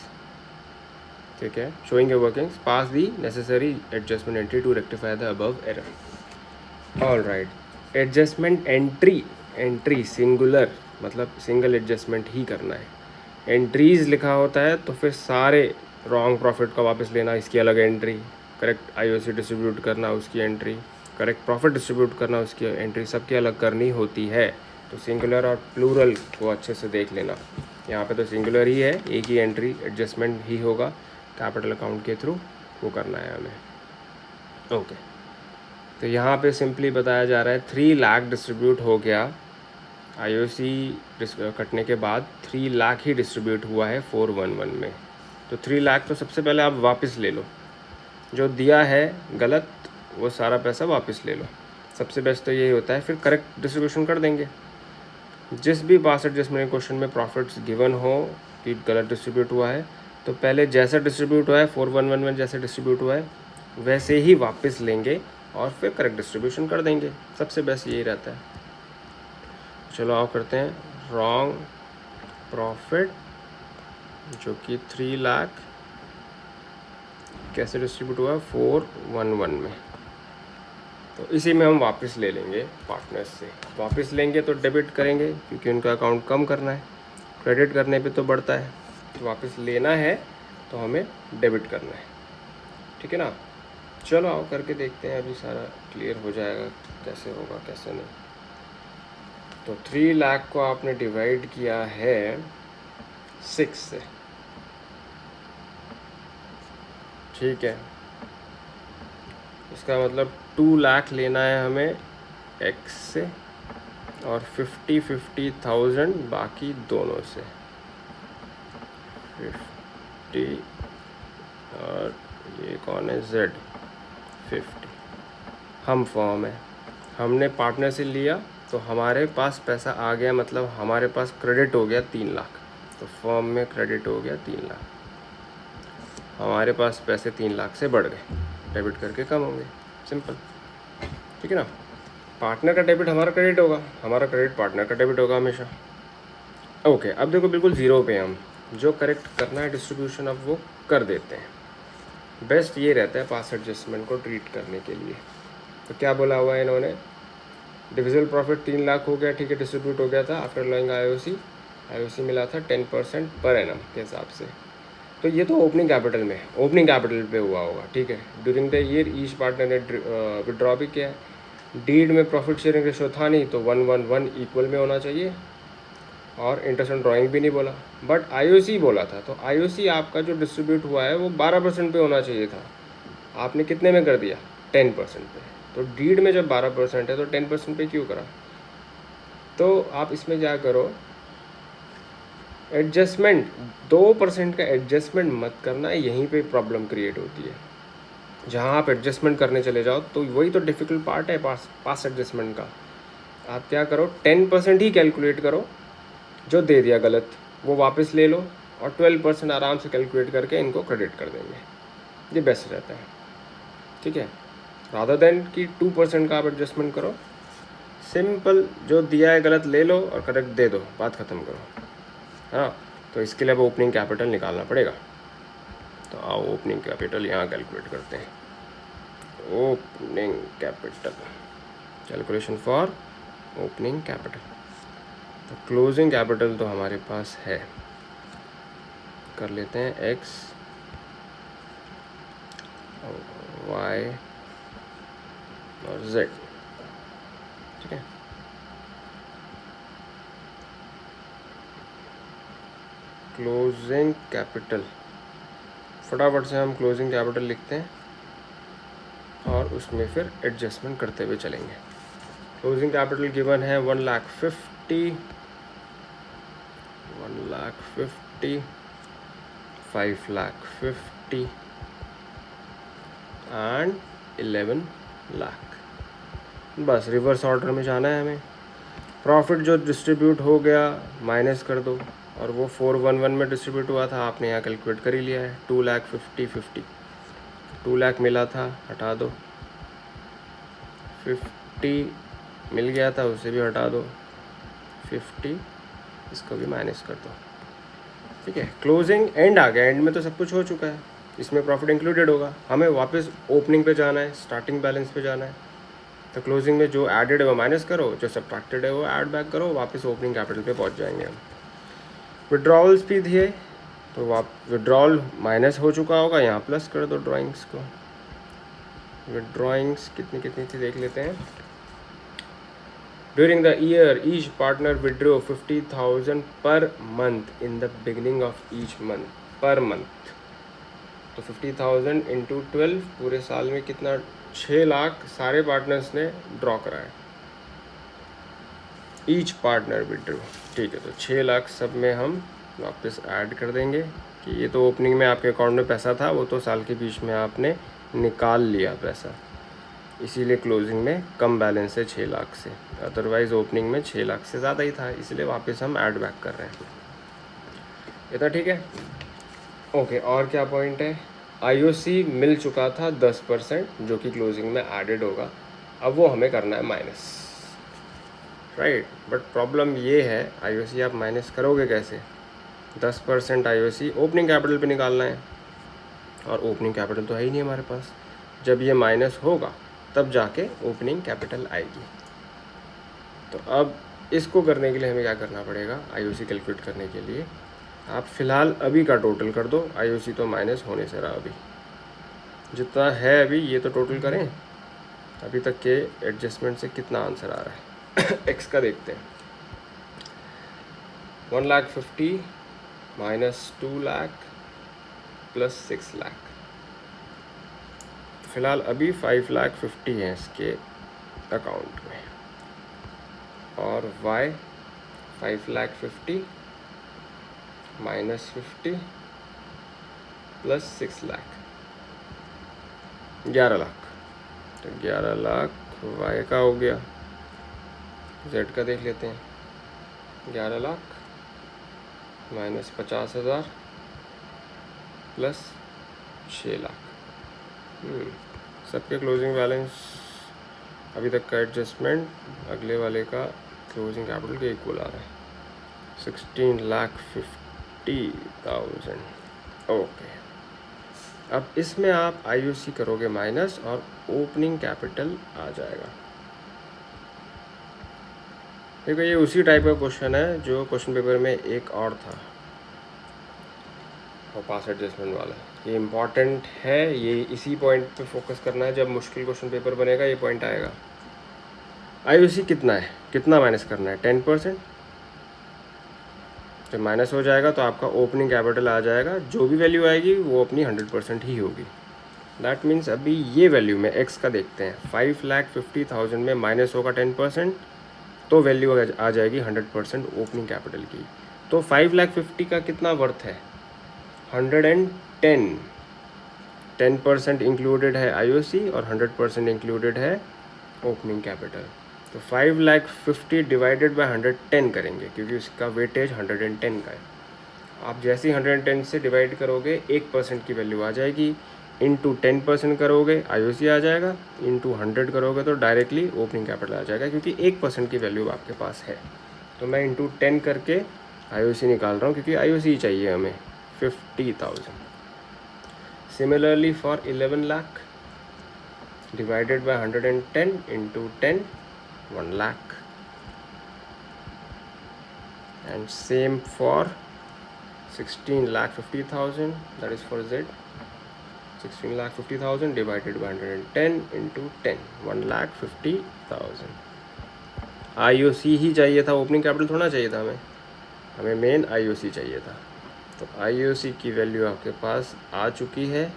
ठीक है, showing your workings, pass the necessary adjustment entry to rectify the above error. All right, adjustment entry, entry singular मतलब single adjustment ही करना है। Entries लिखा होता है तो फिर सारे रॉन्ग प्रॉफिट का वापस लेना, इसकी अलग एंट्री, करेक्ट आईओसी डिस्ट्रीब्यूट करना उसकी एंट्री, करेक्ट प्रॉफिट डिस्ट्रीब्यूट करना उसकी एंट्री, सबकी अलग करनी होती है। तो सिंगुलर और प्लूरल को अच्छे से देख लेना। यहाँ पे तो सिंगुलर ही है, एक ही एंट्री एडजस्टमेंट ही होगा, कैपिटल अकाउंट के थ्रू वो करना है हमें। ओके, तो यहाँ पे सिंपली बताया जा रहा है 3 लाख डिस्ट्रीब्यूट हो गया, आईओसी कटने के बाद 3 लाख ही डिस्ट्रीब्यूट हुआ है 4:1:1 में। तो 3 लाख तो सबसे पहले आप वापस ले लो, जो दिया है गलत वो सारा पैसा वापस ले लो। सबसे बेस्ट तो यही होता है, फिर करेक्ट डिस्ट्रीब्यूशन कर देंगे। जिस भी पास एडजस्टमेंट क्वेश्चन में प्रॉफिट्स गिवन हो कि गलत डिस्ट्रीब्यूट हुआ है, तो पहले जैसा डिस्ट्रीब्यूट हुआ है 4:1:1 में जैसे डिस्ट्रीब्यूट हुआ है वैसे ही वापस लेंगे और फिर करेक्ट डिस्ट्रीब्यूशन कर देंगे। सबसे बेस्ट यही रहता है। चलो आओ करते हैं रॉन्ग प्रॉफिट, जो कि 3 लाख कैसे डिस्ट्रीब्यूट हुआ 4:1:1 में। तो इसी में हम वापस ले लेंगे पार्टनर्स से। वापस लेंगे तो डेबिट करेंगे क्योंकि उनका अकाउंट कम करना है, क्रेडिट करने पे तो बढ़ता है, तो वापस लेना है तो हमें डेबिट करना है। ठीक है ना, चलो आओ करके देखते हैं, अभी सारा क्लियर हो जाएगा कैसे होगा कैसे नहीं। तो 3 लाख को आपने डिवाइड किया है 6 से। ठीक है, इसका मतलब 2 लाख लेना है हमें एक्स से और 50,000 बाकी दोनों से। 50 और ये कौन है जेड 50, हम फॉर्म है, हमने पार्टनर से लिया तो हमारे पास पैसा आ गया, मतलब हमारे पास क्रेडिट हो गया 3 लाख। तो फॉर्म में क्रेडिट हो गया 3 लाख, हमारे पास पैसे 3 लाख से बढ़ गए, डेबिट करके कम होंगे, सिंपल। ठीक है ना, पार्टनर का डेबिट हमारा क्रेडिट होगा, हमारा क्रेडिट पार्टनर का डेबिट होगा हमेशा। ओके, अब देखो बिल्कुल ज़ीरो पे हम जो करेक्ट करना है डिस्ट्रीब्यूशन अब वो कर देते हैं। बेस्ट ये रहता है पास एडजस्टमेंट को ट्रीट करने के लिए। तो क्या बोला हुआ है इन्होंने, डिविजिबल प्रॉफिट 3 लाख हो गया, ठीक है, डिस्ट्रीब्यूट हो गया था आफ्टर अलाउइंग आईओसी मिला था 10% पर एनम के हिसाब से। तो ये तो ओपनिंग कैपिटल में, ओपनिंग कैपिटल पे हुआ होगा। ठीक है, during the year each partner ने विड्रॉ भी किया है। डीड में प्रॉफिट शेयरिंग रेशो था नहीं, तो 1:1:1 इक्वल में होना चाहिए, और इंटरेस्ट ऑन ड्राइंग भी नहीं बोला, बट आईओसी बोला था। तो आईओसी आपका जो डिस्ट्रीब्यूट हुआ है वो 12% पे होना चाहिए था, आपने कितने में कर दिया 10% पे। तो डीड में जब 12% है तो 10% पे क्यों करा। तो आप इसमें क्या करो, एडजस्टमेंट 2% का एडजस्टमेंट मत करना, यहीं पे प्रॉब्लम क्रिएट होती है। जहाँ आप एडजस्टमेंट करने चले जाओ तो वही तो डिफ़िकल्ट पार्ट है पास एडजस्टमेंट का। आप क्या करो 10% ही कैलकुलेट करो, जो दे दिया गलत वो वापस ले लो, और 12% आराम से कैलकुलेट करके इनको क्रेडिट कर देंगे, ये बेस्ट रहता है। ठीक है, रादर देन कि 2% का आप एडजस्टमेंट करो, सिंपल जो दिया है गलत ले लो और करेक्ट दे दो, बात ख़त्म करो। हाँ, तो इसके लिए अब ओपनिंग कैपिटल निकालना पड़ेगा। तो आओ ओपनिंग कैपिटल यहाँ कैलकुलेट करते हैं। Opening capital, calculation for opening capital. तो क्लोजिंग कैपिटल तो हमारे पास है, कर लेते हैं एक्स वाई और जेड, ठीक है। क्लोजिंग कैपिटल, फटाफट से हम क्लोजिंग कैपिटल लिखते हैं और उसमें फिर एडजस्टमेंट करते हुए चलेंगे। क्लोजिंग कैपिटल गिवन है 1,50,000, 1,50,000, 5,50,000 एंड 11 लाख। बस रिवर्स ऑर्डर में जाना है हमें। प्रॉफिट जो डिस्ट्रीब्यूट हो गया माइनस कर दो, और वो 411 में डिस्ट्रीब्यूट हुआ था, आपने यहाँ कैलकुलेट कर ही लिया है। 2,50,50, 2 लाख मिला था, हटा दो। 50 मिल गया था, उसे भी हटा दो। 50 इसको भी माइनस कर दो, ठीक है। क्लोजिंग एंड आ गया, एंड में तो सब कुछ हो चुका है, इसमें प्रॉफिट इंक्लूडेड होगा। हमें वापस ओपनिंग पे जाना है, स्टार्टिंग बैलेंस पे जाना है। तो क्लोजिंग में जो एडेड है वो माइनस करो, जो सब्ट्रैक्टेड है वो ऐड बैक करो, वापस ओपनिंग कैपिटल पे पहुंच जाएंगे हम। विड्रॉल्स भी दिए, तो आप विड्रॉल माइनस हो चुका होगा, यहाँ प्लस कर दो ड्राइंग्स को। विड्रॉइंग्स कितनी कितनी थी देख लेते हैं। During the year each partner withdraw 50,000 per month in the beginning of each month, per month. तो 50,000 इंटू 12, पूरे साल में कितना, 6 लाख सारे पार्टनर्स ने ड्रॉ करा है। ईच पार्टनर विड्रॉ, ठीक है। तो 6 लाख सब में हम वापस ऐड कर देंगे कि ये तो ओपनिंग में आपके अकाउंट में पैसा था, वो तो साल के बीच में आपने निकाल लिया पैसा, इसीलिए क्लोजिंग में कम बैलेंस है 6 लाख से। अदरवाइज़ ओपनिंग में 6 लाख से ज़्यादा ही था, इसलिए वापस हम ऐड बैक कर रहे हैं। इतना ठीक है, ओके। और क्या पॉइंट है, आईओसी मिल चुका था 10%, जो कि क्लोजिंग में एडेड होगा। अब वो हमें करना है माइनस, राइट। बट प्रॉब्लम ये है, आईओसी आप माइनस करोगे कैसे? 10% आईओसी ओपनिंग कैपिटल पे निकालना है, और ओपनिंग कैपिटल तो है ही नहीं हमारे पास। जब ये माइनस होगा तब जाके ओपनिंग कैपिटल आएगी। तो अब इसको करने के लिए हमें क्या करना पड़ेगा, आईओसी कैलकुलेट करने के लिए आप फ़िलहाल अभी का टोटल कर दो। आईओसी तो माइनस होने से रहा, अभी जितना है अभी ये तो टोटल करें, अभी तक के एडजस्टमेंट से कितना आंसर आ रहा है। एक्स का देखते हैं। 1,50,000 माइनस 2 लाख प्लस 6 लाख। फ़िलहाल अभी 5,50,000 है इसके अकाउंट में, और y 5,50,000 minus 50 plus 6 lakh, 11 lakh. तो 11 लाख y का हो गया। z का देख लेते हैं। 11 लाख माइनस 50,000 प्लस 6 लाख। सबके क्लोजिंग बैलेंस अभी तक का एडजस्टमेंट अगले वाले का क्लोजिंग कैपिटल के इक्वल आ रहा है, 16,50,000। ओके, अब इसमें आप आईओसी करोगे माइनस और ओपनिंग कैपिटल आ जाएगा। देखो ये उसी टाइप का क्वेश्चन है जो क्वेश्चन पेपर में एक और था, और पास एडजस्टमेंट वाला। ये इम्पॉर्टेंट है, ये इसी पॉइंट पे फोकस करना है। जब मुश्किल क्वेश्चन पेपर बनेगा ये पॉइंट आएगा। आईओसी कितना है, कितना माइनस करना है, 10%। जब माइनस हो जाएगा तो आपका ओपनिंग कैपिटल आ जाएगा, जो भी वैल्यू आएगी वो अपनी 100% ही होगी। दैट मीन्स अभी ये वैल्यू में एक्स का देखते हैं, 5,50,000 में माइनस होगा 10%, तो वैल्यू आ जाएगी 100% ओपनिंग कैपिटल की। तो 5,50,000 का कितना वर्थ है, 110। 10% इंक्लूडेड है आईओसी और 100% इंक्लूडेड है ओपनिंग कैपिटल। तो 5,50,000 डिवाइडेड बाय 110 करेंगे, क्योंकि उसका वेटेज 110 का है। आप जैसे ही 110 से डिवाइड करोगे 1% की वैल्यू आ जाएगी, इंटू 10% करोगे आईओसी आ जाएगा, इंटू 100 करोगे तो डायरेक्टली ओपनिंग कैपिटल आ जाएगा, क्योंकि 1% की वैल्यू आपके पास है। तो मैं इंटू 10 करके आईओसी निकाल रहा हूँ क्योंकि आईओसी चाहिए हमें 50,000। Similarly for 11 lakh divided by 110 into 10 1 lakh, and same for 16,50,000, that is for Z. 16,50,000 divided by 110 into 10 1,50,000। IOC ही चाहिए था, ओपनिंग कैपिटल थोड़ा चाहिए था हमें मेन IOC चाहिए था। तो IOC की वैल्यू आपके पास आ चुकी है,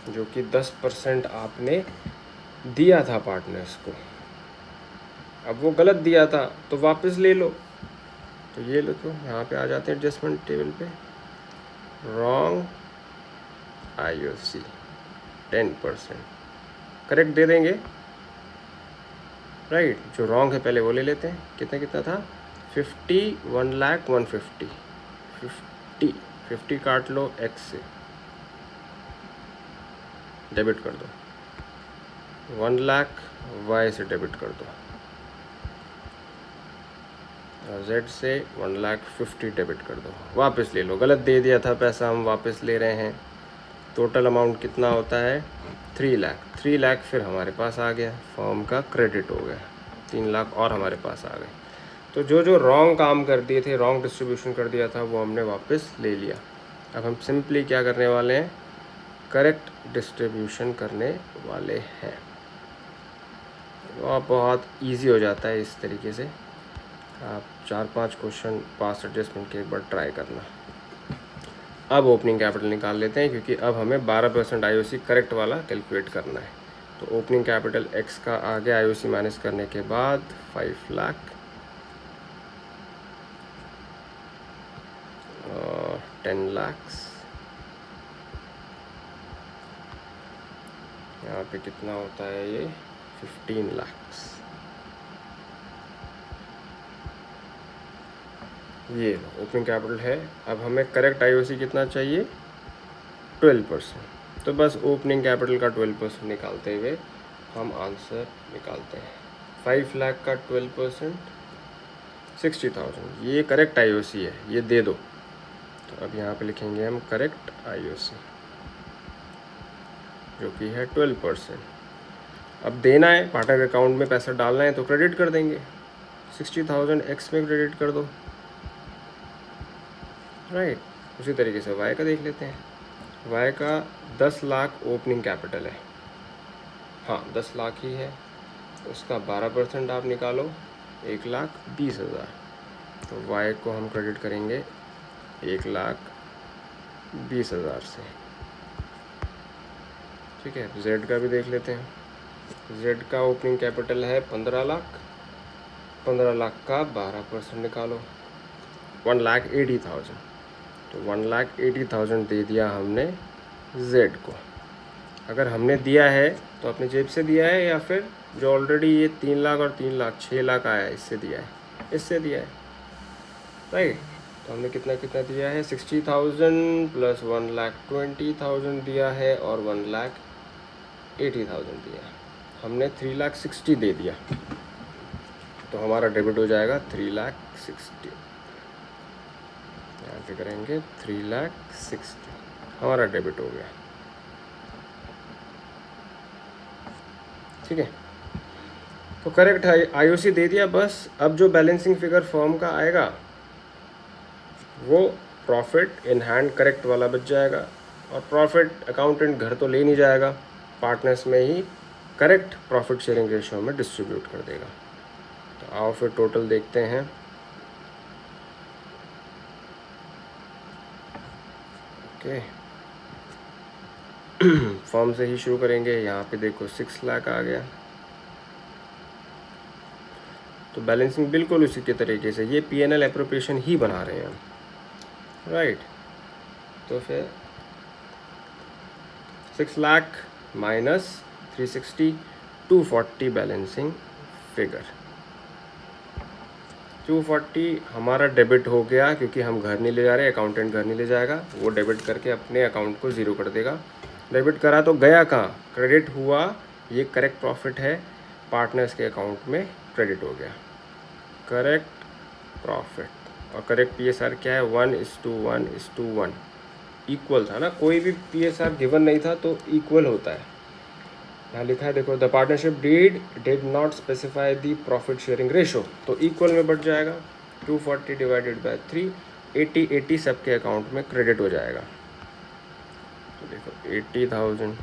जो कि 10% आपने दिया था पार्टनर्स को। अब वो गलत दिया था तो वापस ले लो, तो ये लो, तो यहाँ पे आ जाते हैं एडजस्टमेंट टेबल पे, रॉन्ग IOC 10%, करेक्ट दे देंगे, राइट। जो रॉन्ग है पहले वो ले लेते हैं। कितना था 50, 1,01,50, 50 काट लो X से, डेबिट कर दो, 1 लाख Y से डेबिट कर दो, और Z से 1,50,000 डेबिट कर दो, वापस ले लो। गलत दे दिया था पैसा, हम वापस ले रहे हैं। टोटल अमाउंट कितना होता है 3 लाख। 3 लाख फिर हमारे पास आ गया, फॉर्म का क्रेडिट हो गया, 3 लाख और हमारे पास आ गए। तो जो रॉन्ग काम कर दिए थे, रॉन्ग डिस्ट्रीब्यूशन कर दिया था, वो हमने वापस ले लिया। अब हम सिंपली क्या करने वाले हैं, करेक्ट डिस्ट्रीब्यूशन करने वाले हैं। और बहुत इजी हो जाता है इस तरीके से। आप 4-5 क्वेश्चन पास एडजस्टमेंट के एक बार ट्राई करना। अब ओपनिंग कैपिटल निकाल लेते हैं, क्योंकि अब हमें 12% IOC करेक्ट वाला कैलकुलेट करना है। तो ओपनिंग कैपिटल X का आगे IOC माइनस करने के बाद 5 लाख और 10 लाख, यहाँ पे कितना होता है ये 15 लाख। ये ओपनिंग कैपिटल है। अब हमें करेक्ट IOC कितना चाहिए 12%। तो बस ओपनिंग कैपिटल का 12% निकालते हुए हम आंसर निकालते हैं। 5 लाख का 12% 60,000, ये करेक्ट IOC है, ये दे दो। तो अब यहाँ पे लिखेंगे हम करेक्ट IOC, जो कि है 12%। अब देना है, पार्टनर अकाउंट में पैसा डालना है, तो क्रेडिट कर देंगे। 60,000 X में क्रेडिट कर दो, राइट। उसी तरीके से Y का देख लेते हैं। Y का 10 लाख ओपनिंग कैपिटल है, हाँ 10 लाख ही है। उसका 12% आप निकालो, 1,20,000। तो Y को हम क्रेडिट करेंगे 1,20,000 से, ठीक है। Z का भी देख लेते हैं। Z का ओपनिंग कैपिटल है 15 लाख। 15 लाख का 12% निकालो, 1,80,000। तो 1,80,000 दे दिया हमने Z को। अगर हमने दिया है तो अपनी जेब से दिया है, या फिर जो ऑलरेडी ये 3 लाख और 3 लाख 6 लाख आया है, इससे दिया है, इससे दिया है, राइट। तो हमने कितना दिया है 60,000 प्लस 1,20,000 दिया है, और 1,80,000 दिया है। हमने 3,60,000 दे दिया, तो हमारा डेबिट हो जाएगा 3,60,000। यहाँ पे करेंगे 3,60,000, हमारा डेबिट हो गया, ठीक है। तो करेक्ट IOC दे दिया बस। अब जो बैलेंसिंग फिगर फॉर्म का आएगा वो प्रॉफिट इन हैंड करेक्ट वाला बच जाएगा, और प्रॉफिट अकाउंटेंट घर तो ले नहीं जाएगा, पार्टनर्स में ही करेक्ट प्रॉफिट शेयरिंग रेशियो में डिस्ट्रीब्यूट कर देगा। तो आओ फिर टोटल देखते हैं। ओके, फॉर्म से ही शुरू करेंगे। यहाँ पे देखो 6 लाख आ गया। तो बैलेंसिंग बिल्कुल उसी के तरीके से, ये P&L एप्रोप्रिएशन ही बना रहे हैं हम, राइट। तो फिर 6 लाख माइनस 360, 240 बैलेंसिंग फिगर। 240 हमारा डेबिट हो गया, क्योंकि हम घर नहीं ले जा रहे, अकाउंटेंट घर नहीं ले जाएगा, वो डेबिट करके अपने अकाउंट को ज़ीरो कर देगा। डेबिट करा तो गया कहाँ, क्रेडिट हुआ। ये करेक्ट प्रॉफिट है, पार्टनर्स के अकाउंट में क्रेडिट हो गया, करेक्ट प्रॉफिट। और करेक्ट PSR क्या है 1:1:1, इक्वल था ना, कोई भी PSR गिवन नहीं था तो इक्वल होता है। यहाँ लिखा है देखो, the partnership did not specify the profit sharing ratio, तो इक्वल में बढ़ जाएगा 240 डिवाइडेड बाय 3, 80 सबके अकाउंट में क्रेडिट हो जाएगा। तो देखो 80,000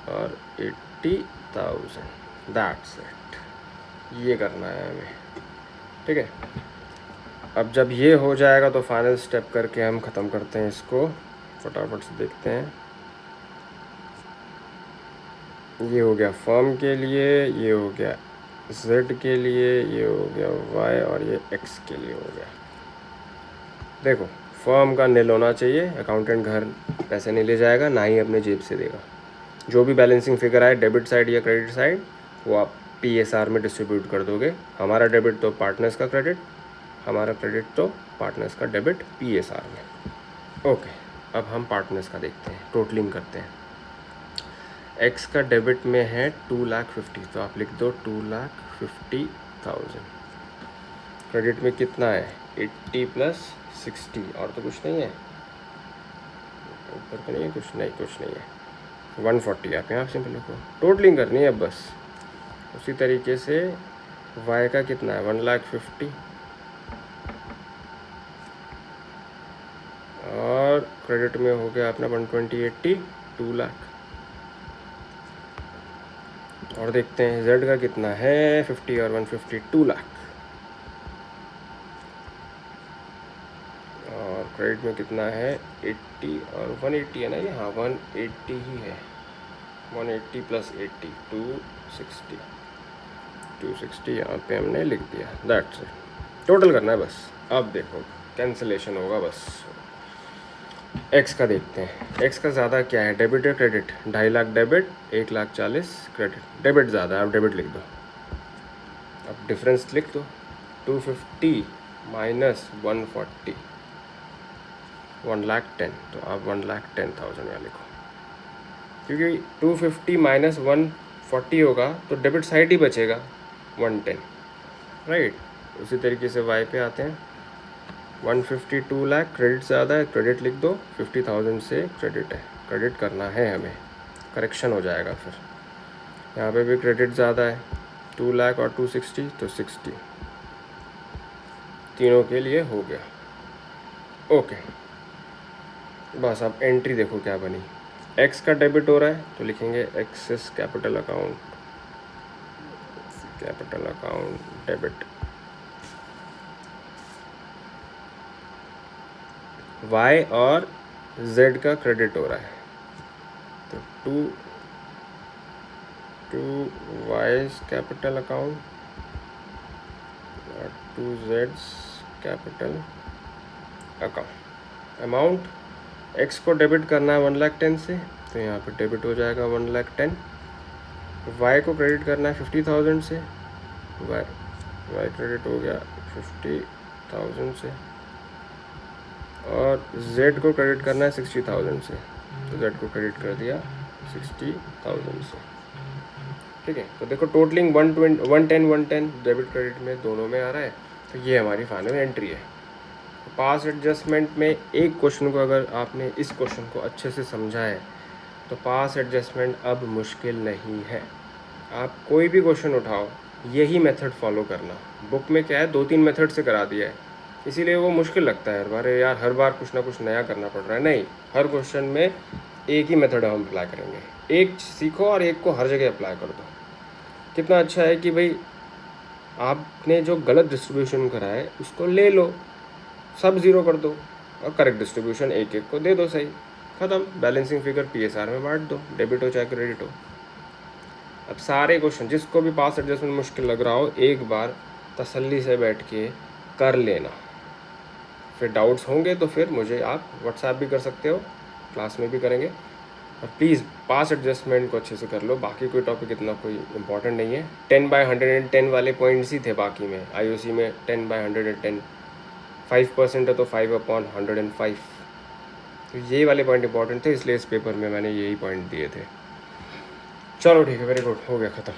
और 80,000, दैट्स इट, ये करना है हमें, ठीक है। अब जब ये हो जाएगा तो फाइनल स्टेप करके हम ख़त्म करते हैं इसको, फटाफट से देखते हैं। ये हो गया फर्म के लिए, ये हो गया Z के लिए, ये हो गया Y और ये X के लिए हो गया। देखो फर्म का नील होना चाहिए, अकाउंटेंट घर पैसे नहीं ले जाएगा, ना ही अपने जेब से देगा। जो भी बैलेंसिंग फिगर आए डेबिट साइड या क्रेडिट साइड, वो आप PSR में डिस्ट्रीब्यूट कर दोगे। हमारा डेबिट तो पार्टनर्स का क्रेडिट, हमारा क्रेडिट तो पार्टनर्स का डेबिट PSR में। ओके, अब हम पार्टनर्स का देखते हैं, टोटलिंग करते हैं। X का डेबिट में है 2,50,000, तो आप लिख दो 2,50,000। क्रेडिट में कितना है 80 + 60, और तो कुछ नहीं है ऊपर, तो नहीं है कुछ, नहीं कुछ नहीं है, 140 आप यहाँ सिंपल लिखो। टोटलिंग करनी है अब बस। उसी तरीके से Y का कितना है 1,50,000 और क्रेडिट में हो गया अपना 120 80 2 लाख। और देखते हैं Z का कितना है 50 और 150 2 लाख। और क्रेडिट में कितना है 80 और 180 है ना ये, हाँ 180 ही है, 180 + 80 260 यहाँ पे हमने लिख दिया, दैट्स इट। टोटल करना है बस। अब देखो कैंसिलेशन होगा बस। X का देखते हैं, X का ज़्यादा क्या है, डेबिट या credit? 2.5 lakh debit, 1,40,000 credit. Debit ज़्यादा है, आप डेबिट लिख दो। अब डिफरेंस लिख दो, 250 - 140, 1,10,000, तो आप 1,10,000 यहाँ लिखो, क्योंकि 250 - 140 होगा तो डेबिट साइड ही बचेगा 110, राइट। उसी तरीके से Y पे आते हैं, 152 लाख, क्रेडिट ज़्यादा है, क्रेडिट लिख दो, 50,000 से क्रेडिट है, क्रेडिट करना है हमें, करेक्शन हो जाएगा फिर। यहाँ पे भी क्रेडिट ज़्यादा है, 2 लाख और 260, तो 60, तीनों के लिए हो गया। ओके, बस अब एंट्री देखो क्या बनी। X का डेबिट हो रहा है तो लिखेंगे excess capital account, debit. Y और Z का क्रेडिट हो रहा है, तो टू Y's कैपिटल अकाउंट और 2 Z's capital account. Amount X को डेबिट करना है 1,10,000 से, तो यहाँ पे डेबिट हो जाएगा 1,10,000। Y को क्रेडिट करना है 50,000 से, Y क्रेडिट हो गया 50,000 से। और Z को क्रेडिट करना है 60,000 से, तो Z को क्रेडिट कर दिया 60,000 से, ठीक है। तो देखो टोटलिंग 110 डेबिट क्रेडिट में दोनों में आ रहा है, तो ये हमारी फाइनल एंट्री है। तो पास एडजस्टमेंट में एक क्वेश्चन को अगर आपने इस क्वेश्चन को अच्छे से समझा है तो पास एडजस्टमेंट अब मुश्किल नहीं है। आप कोई भी क्वेश्चन उठाओ, यही मेथड फॉलो करना। बुक में क्या है 2-3 मेथड से करा दिया है, इसीलिए वो मुश्किल लगता है हर बार, यार हर बार कुछ ना कुछ नया करना पड़ रहा है। नहीं, हर क्वेश्चन में एक ही मेथड हम अप्लाई करेंगे, एक सीखो और एक को हर जगह अप्लाई कर दो। कितना अच्छा है कि भाई आपने जो गलत डिस्ट्रीब्यूशन करा है उसको ले लो, सब ज़ीरो कर दो और करेक्ट डिस्ट्रीब्यूशन एक एक को दे दो, सही, ख़त्म। बैलेंसिंग फिगर PSR में बांट दो, डेबिट हो चाहे क्रेडिट हो। अब सारे क्वेश्चन जिसको भी पास एडजस्टमेंट मुश्किल लग रहा हो, एक बार तसल्ली से बैठ के कर लेना। फिर डाउट्स होंगे तो फिर मुझे आप व्हाट्सएप भी कर सकते हो, क्लास में भी करेंगे। और प्लीज़ पास एडजस्टमेंट को अच्छे से कर लो, बाकी कोई टॉपिक इतना कोई इंपॉर्टेंट नहीं है। 10/110 वाले पॉइंट्स ही थे बाकी में, IOC में 10/110 5% है तो 5/105, तो ये वाले पॉइंट इंपॉर्टेंट थे, इसलिए इस पेपर में मैंने यही पॉइंट दिए थे। चलो ठीक है, वेरी गुड, हो गया ख़त्म।